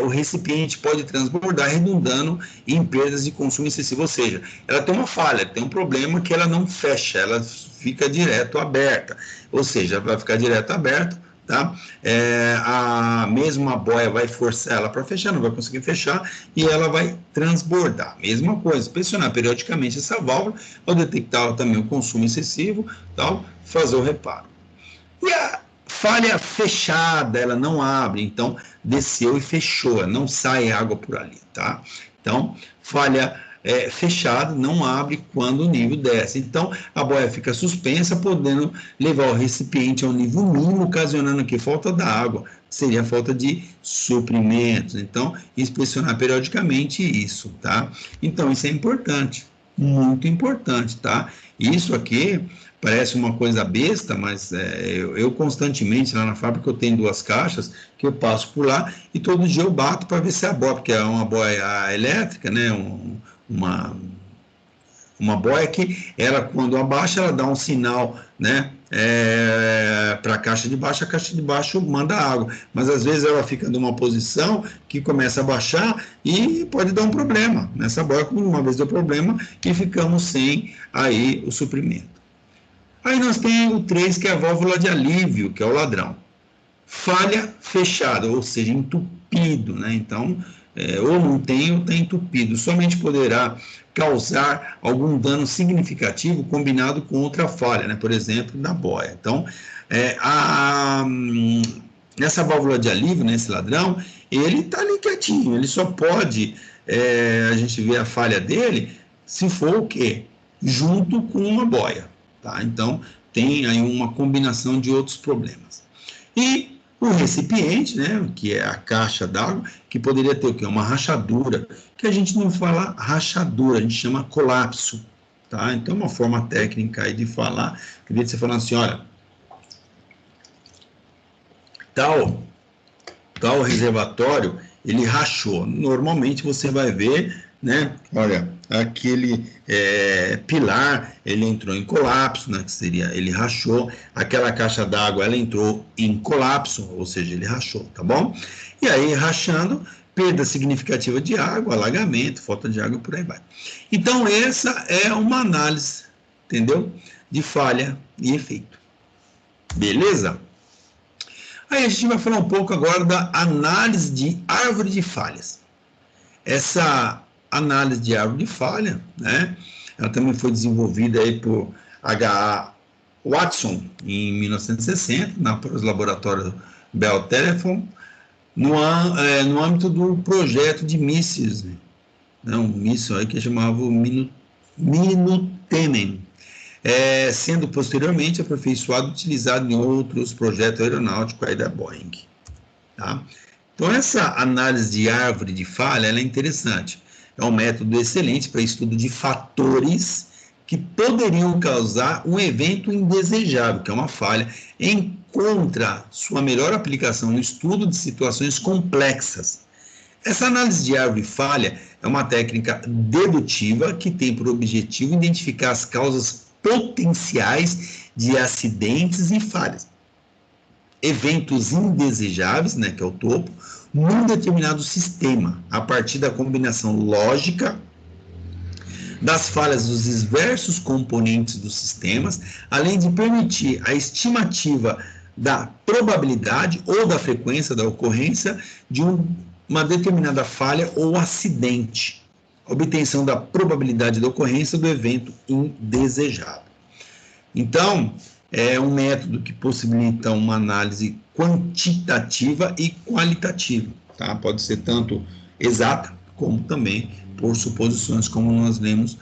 o recipiente pode transbordar, redundando em perdas de consumo excessivo. Ou seja, ela tem uma falha, tem um problema que ela não fecha, ela fica direto aberta. Ou seja, vai ficar direto aberta, tá? A mesma boia vai forçar ela para fechar, não vai conseguir fechar, e ela vai transbordar. Mesma coisa, pressionar periodicamente essa válvula, ao detectar também o consumo excessivo, tal, fazer o reparo. E a falha fechada, ela não abre, então desceu e fechou, não sai água por ali, tá? Então, falha fechada, não abre quando o nível desce. Então, a boia fica suspensa, podendo levar o recipiente ao nível mínimo, ocasionando aqui falta da água, seria falta de suprimentos. Então, inspecionar periodicamente isso, tá? Então, isso é importante, muito importante, tá? Isso aqui parece uma coisa besta, mas eu constantemente lá na fábrica eu tenho 2 caixas que eu passo por lá e todo dia eu bato para ver se a boia, porque é uma boia elétrica, né? Uma boia que ela, quando abaixa, ela dá um sinal, né? Para a caixa de baixo manda água, mas às vezes ela fica numa posição que começa a baixar e pode dar um problema. Nessa boia, uma vez deu problema e ficamos sem aí o suprimento. Aí nós temos o 3, que é a válvula de alívio, que é o ladrão. Falha fechada, ou seja, entupido, né? Então, ou não tem ou está entupido. Somente poderá causar algum dano significativo combinado com outra falha, né? Por exemplo, da boia. Então, nessa válvula de alívio, nesse ladrão, ele está ali quietinho, ele só pode, a gente ver a falha dele, se for o quê? Junto com uma boia. Tá? Então, tem aí uma combinação de outros problemas. E o recipiente, né, que é a caixa d'água, que poderia ter o quê? Uma rachadura, que a gente não fala rachadura, a gente chama colapso. Tá? Então, uma forma técnica aí de falar, queria você falando assim, olha, tal reservatório, ele rachou. Normalmente você vai ver, né? Olha, aquele pilar, ele entrou em colapso, né? Que seria, ele rachou. Aquela caixa d'água, ela entrou em colapso, ou seja, ele rachou, tá bom? E aí, rachando, perda significativa de água, alagamento, falta de água, por aí vai. Então, essa é uma análise, entendeu? De falha e efeito. Beleza? Aí a gente vai falar um pouco agora da análise de árvore de falhas. Essa análise de árvore de falha, né, ela também foi desenvolvida aí por H.A. Watson em 1960, nos laboratórios Bell Telephone, no âmbito do projeto de mísseis, né, um míssil aí que chamava Minutemen, sendo posteriormente aperfeiçoado e utilizado em outros projetos aeronáuticos aí da Boeing. Tá? Então, essa análise de árvore de falha ela é interessante. É um método excelente para estudo de fatores que poderiam causar um evento indesejável, que é uma falha, encontra sua melhor aplicação no estudo de situações complexas. Essa análise de árvore falha é uma técnica dedutiva que tem por objetivo identificar as causas potenciais de acidentes e falhas, eventos indesejáveis, né, que é o topo, num determinado sistema, a partir da combinação lógica das falhas dos diversos componentes dos sistemas, além de permitir a estimativa da probabilidade ou da frequência da ocorrência de uma determinada falha ou acidente, obtenção da probabilidade da ocorrência do evento indesejado. Então, é um método que possibilita uma análise quantitativa e qualitativa, tá? Pode ser tanto exata, como também por suposições, como nós lemos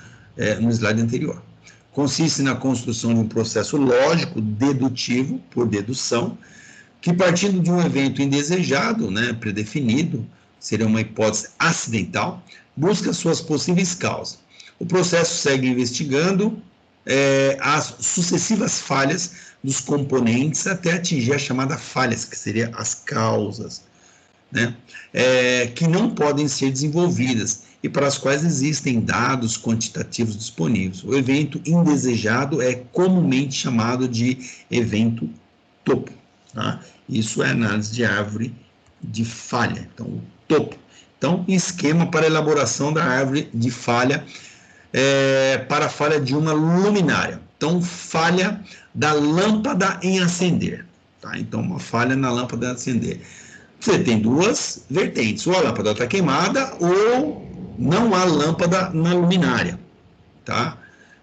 no slide anterior. Consiste na construção de um processo lógico dedutivo, por dedução, que partindo de um evento indesejado, né, predefinido, seria uma hipótese acidental, busca suas possíveis causas. O processo segue investigando as sucessivas falhas dos componentes até atingir a chamada falhas, que seriam as causas, né, que não podem ser desenvolvidas e para as quais existem dados quantitativos disponíveis. O evento indesejado é comumente chamado de evento topo. Tá? Isso é análise de árvore de falha, então o topo. Então, esquema para elaboração da árvore de falha para a falha de uma luminária. Então, falha da lâmpada em acender. Tá? Então, uma falha na lâmpada em acender. Você tem duas vertentes, ou a lâmpada está queimada, ou não há lâmpada na luminária. Tá?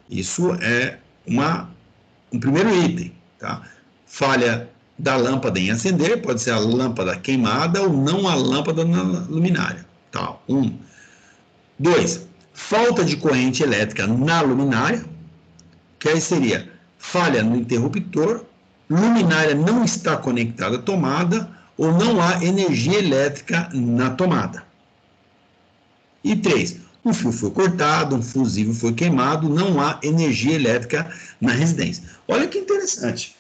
Isso é um primeiro item. Tá? Falha da lâmpada em acender, pode ser a lâmpada queimada ou não a lâmpada na luminária. Tá? 2. Falta de corrente elétrica na luminária, que aí seria falha no interruptor, luminária não está conectada à tomada ou não há energia elétrica na tomada. E 3. Um fio foi cortado, um fusível foi queimado, não há energia elétrica na residência. Olha que interessante.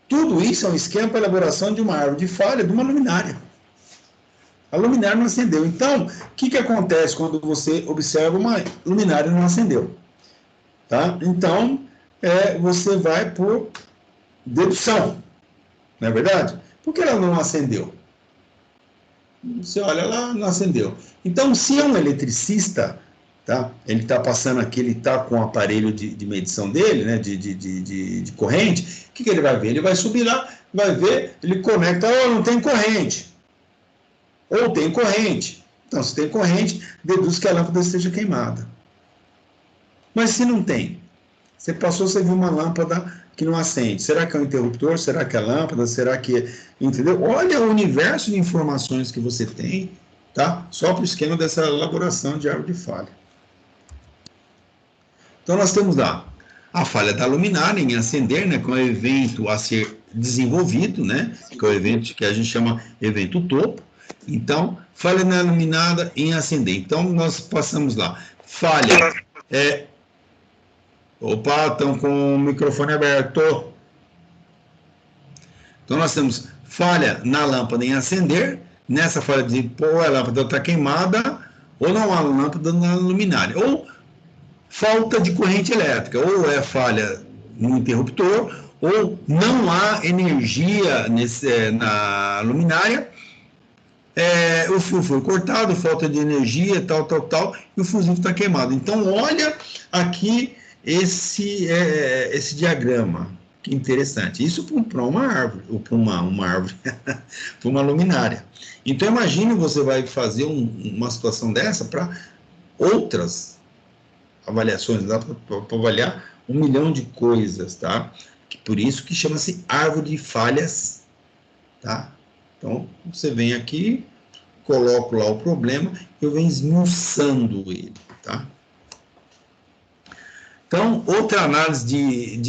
Tudo isso é um esquema para a elaboração de uma árvore de falha de uma luminária. A luminária não acendeu. Então, o que acontece quando você observa uma luminária não acendeu? Tá? Então, você vai por dedução, não é verdade? Por que ela não acendeu? Você olha, ela não acendeu. Então, se é um eletricista, tá? Ele está passando aqui, ele está com o aparelho de medição dele, né? de corrente, o que ele vai ver? Ele vai subir lá, vai ver, ele conecta, não tem corrente. Ou tem corrente. Então, se tem corrente, deduz que a lâmpada esteja queimada. Mas se não tem, você passou, você viu uma lâmpada que não acende. Será que é o interruptor? Será que é a lâmpada? Será que... Entendeu? Olha o universo de informações que você tem, tá? Só para o esquema dessa elaboração de árvore de falha. Então, nós temos lá a falha da luminária em acender, né? Com o evento a ser desenvolvido, né? Que é o evento que a gente chama evento topo. Então, falha na luminária em acender. Então, nós passamos lá. Falha. Opa, estão com o microfone aberto. Então, nós temos falha na lâmpada em acender. Nessa falha de a lâmpada está queimada, ou não há lâmpada na luminária. Ou falta de corrente elétrica. Ou é falha no interruptor, ou não há energia na luminária. O fio foi cortado, falta de energia, tal, e o fusível está queimado. Então, olha aqui esse diagrama, que interessante. Isso para uma árvore, ou para uma árvore, para uma luminária. Então, imagine você vai fazer uma situação dessa para outras avaliações, dá para avaliar 1 milhão de coisas, tá? Por isso que chama-se árvore de falhas, tá? Então, você vem aqui, coloco lá o problema, eu venho esmiuçando ele, tá? Então, outra análise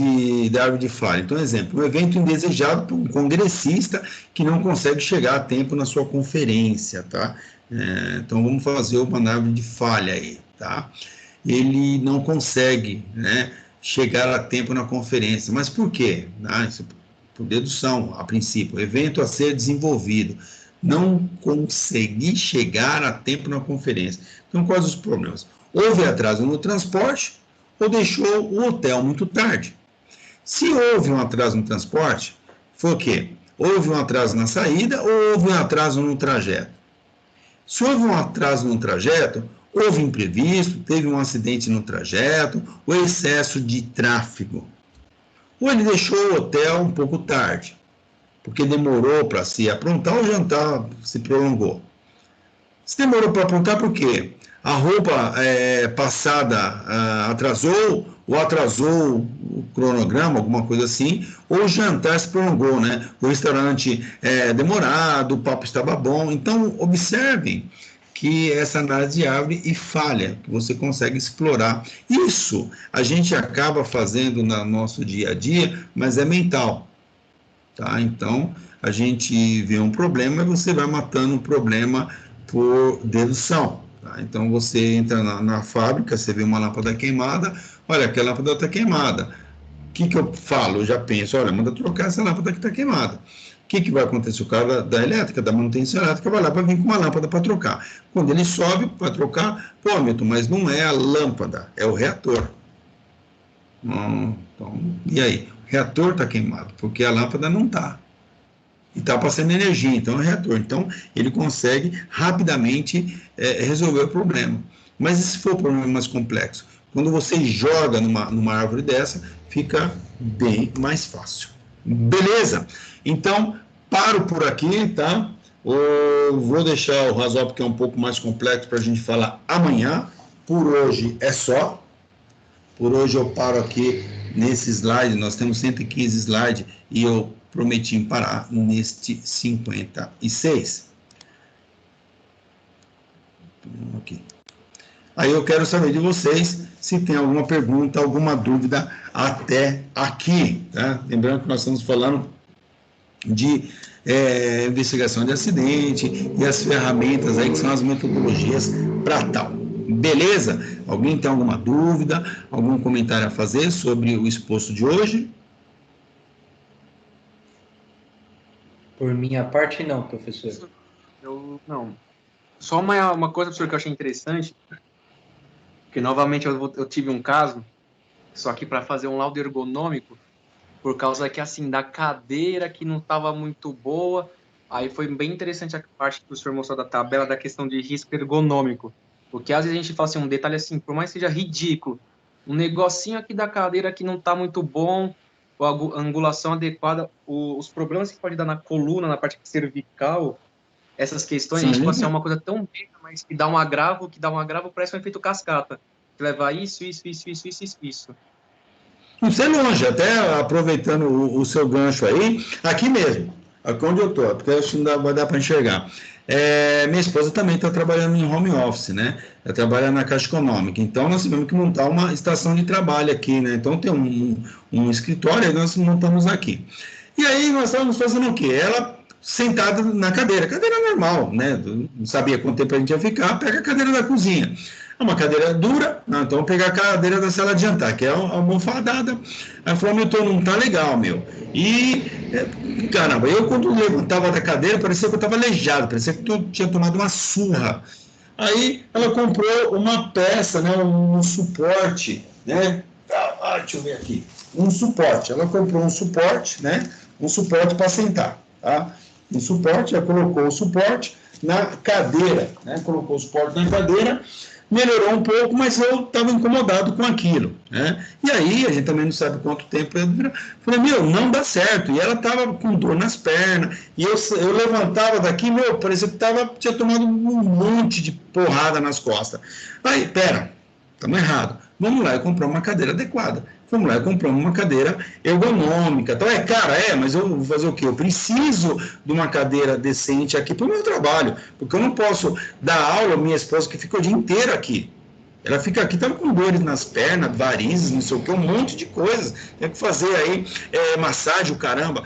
da árvore de falha. Então, exemplo, um evento indesejado por um congressista que não consegue chegar a tempo na sua conferência, tá? Então, vamos fazer uma árvore de falha aí, tá? Ele não consegue, né, chegar a tempo na conferência. Mas por quê? Isso por dedução, a princípio, evento a ser desenvolvido, não consegui chegar a tempo na conferência. Então, quais os problemas? Houve atraso no transporte ou deixou o hotel muito tarde. Se houve um atraso no transporte, foi o quê? Houve um atraso na saída ou houve um atraso no trajeto? Se houve um atraso no trajeto, houve imprevisto, teve um acidente no trajeto, ou excesso de tráfego. Ou ele deixou o hotel um pouco tarde, porque demorou para se aprontar, o jantar se prolongou. Se demorou para aprontar, por quê? A roupa passada atrasou, ou atrasou o cronograma, alguma coisa assim, ou o jantar se prolongou, né? O restaurante demorado, o papo estava bom. Então, observem que essa análise abre e falha, que você consegue explorar. Isso a gente acaba fazendo no nosso dia a dia, mas é mental, tá? Então, a gente vê um problema e você vai matando o problema por dedução. Tá? Então, você entra na fábrica, você vê uma lâmpada queimada, olha, aquela lâmpada está queimada. O que eu falo? Eu já penso, olha, manda trocar essa lâmpada que está queimada. O que vai acontecer? O cara da elétrica, da manutenção elétrica, vai lá para vir com uma lâmpada para trocar. Quando ele sobe para trocar, pô, Milton, mas não é a lâmpada, é o reator. Então, e aí? O reator está queimado, porque a lâmpada não está. E está passando energia, então é o reator. Então, ele consegue rapidamente resolver o problema. Mas e se for um problema mais complexo? Quando você joga numa árvore dessa, fica bem mais fácil. Beleza? Então, paro por aqui, tá? Eu vou deixar o Razop, que é um pouco mais complexo, para a gente falar amanhã. Por hoje é só. Por hoje eu paro aqui nesse slide. Nós temos 115 slides e eu prometi parar neste 56. Aqui. Aí eu quero saber de vocês se tem alguma pergunta, alguma dúvida até aqui, tá? Lembrando que nós estamos falando de investigação de acidente e as ferramentas aí que são as metodologias para tal. Beleza? Alguém tem alguma dúvida, algum comentário a fazer sobre o exposto de hoje? Por minha parte, não, professor. Eu não. Só uma coisa, professor, que eu achei interessante, porque novamente eu tive um caso, só que para fazer um laudo ergonômico, por causa que, assim, da cadeira que não estava muito boa, aí foi bem interessante a parte que o professor mostrou da tabela da questão de risco ergonômico, porque às vezes a gente fala assim, um detalhe assim, por mais que seja ridículo, um negocinho aqui da cadeira que não está muito bom, a angulação adequada, os problemas que pode dar na coluna, na parte cervical, essas questões, a gente pode ser uma coisa tão besta, mas que dá um agravo, parece um efeito cascata, que leva isso. Não sei longe, até aproveitando o seu gancho aí, aqui mesmo, aqui onde eu estou, porque acho que não vai dar para enxergar. Minha esposa também está trabalhando em home office, né? Ela trabalha na Caixa Econômica, então nós tivemos que montar uma estação de trabalho aqui, né? Então tem um escritório e nós montamos aqui. E aí nós estávamos fazendo o quê? Ela sentada na cadeira normal, né? Não sabia quanto tempo a gente ia ficar, pega a cadeira da cozinha. É uma cadeira dura, não, então vou pegar a cadeira da sala de jantar, que é uma almofadada. Aí falou, Milton, não tá legal, meu. E, caramba, eu quando levantava da cadeira, parecia que eu estava aleijado, parecia que eu tinha tomado uma surra. Aí ela comprou uma peça, né, um suporte, né? Deixa eu ver aqui. Um suporte. Ela comprou um suporte, né? Um suporte para sentar, tá? Um suporte, ela colocou o suporte na cadeira, né? Colocou o suporte na cadeira, melhorou um pouco, mas eu estava incomodado com aquilo, né? E aí, a gente também não sabe quanto tempo, eu falei, não dá certo, e ela estava com dor nas pernas, e eu levantava daqui, parecia que tinha tomado um monte de porrada nas costas. Aí, estamos errados, vamos lá e comprar uma cadeira adequada. Fomos lá e compramos uma cadeira ergonômica. Então, mas eu vou fazer o quê? Eu preciso de uma cadeira decente aqui para o meu trabalho, porque eu não posso dar aula à minha esposa que fica o dia inteiro aqui. Ela fica aqui, estava com dores nas pernas, varizes, não sei o quê, um monte de coisas. Tem que fazer aí massagem, o caramba.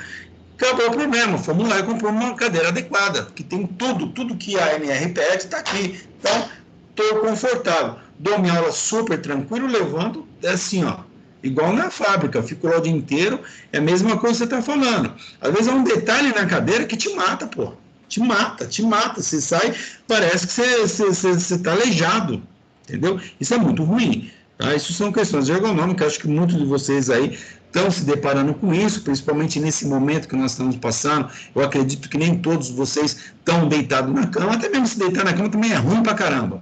Acabou o problema. Fomos lá e compramos uma cadeira adequada, que tem tudo que a ANR pede está aqui. Então, estou confortável. Dou minha aula super tranquilo, levanto, assim, ó. Igual na fábrica, fico lá o dia inteiro, é a mesma coisa que você está falando. Às vezes é um detalhe na cadeira que te mata, pô. Te mata. Você sai, parece que você está aleijado, entendeu? Isso é muito ruim. Tá? Isso são questões ergonômicas, acho que muitos de vocês aí estão se deparando com isso, principalmente nesse momento que nós estamos passando. Eu acredito que nem todos vocês estão deitados na cama, até mesmo se deitar na cama também é ruim pra caramba.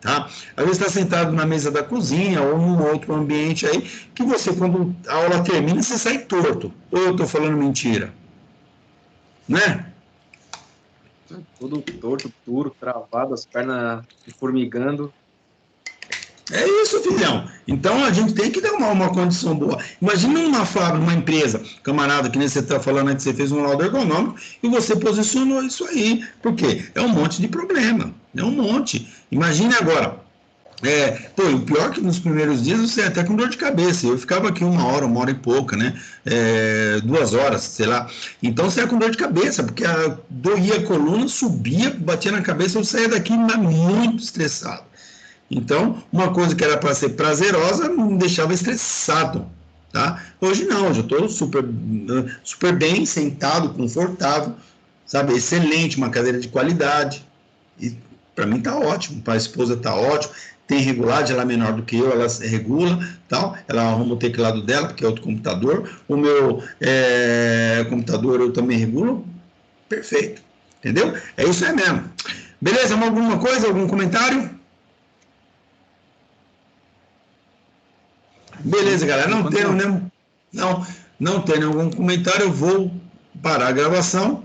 tá? Às vezes está sentado na mesa da cozinha ou num outro ambiente aí, que você, quando a aula termina, você sai torto. Ou eu estou falando mentira? Né? Tudo torto, duro, travado, as pernas formigando. É isso, filhão. Então a gente tem que dar uma condição boa. Imagina uma fábrica, uma empresa, camarada, que nem você está falando aí, que você fez um laudo ergonômico e você posicionou isso aí. Por quê? É um monte de problema. É um monte. Imagine agora. Pô, o pior é que nos primeiros dias você até com dor de cabeça. Eu ficava aqui 1 hora e pouca, né? 2 horas, sei lá. Então você ia com dor de cabeça, porque doía a coluna, subia, batia na cabeça, eu saía daqui muito estressado. Então, uma coisa que era para ser prazerosa me deixava estressado, tá? Hoje não, hoje eu estou super bem, sentado, confortável, sabe? Excelente, uma cadeira de qualidade. E para mim tá ótimo, para a esposa tá ótimo. Tem regulagem, ela é menor do que eu, ela regula, tal. Ela arruma o teclado dela, porque é outro computador. O meu computador eu também regulo. Perfeito, entendeu? É isso aí mesmo. Beleza? Alguma coisa, algum comentário? Beleza, galera. Não tenho nenhum comentário. Eu vou parar a gravação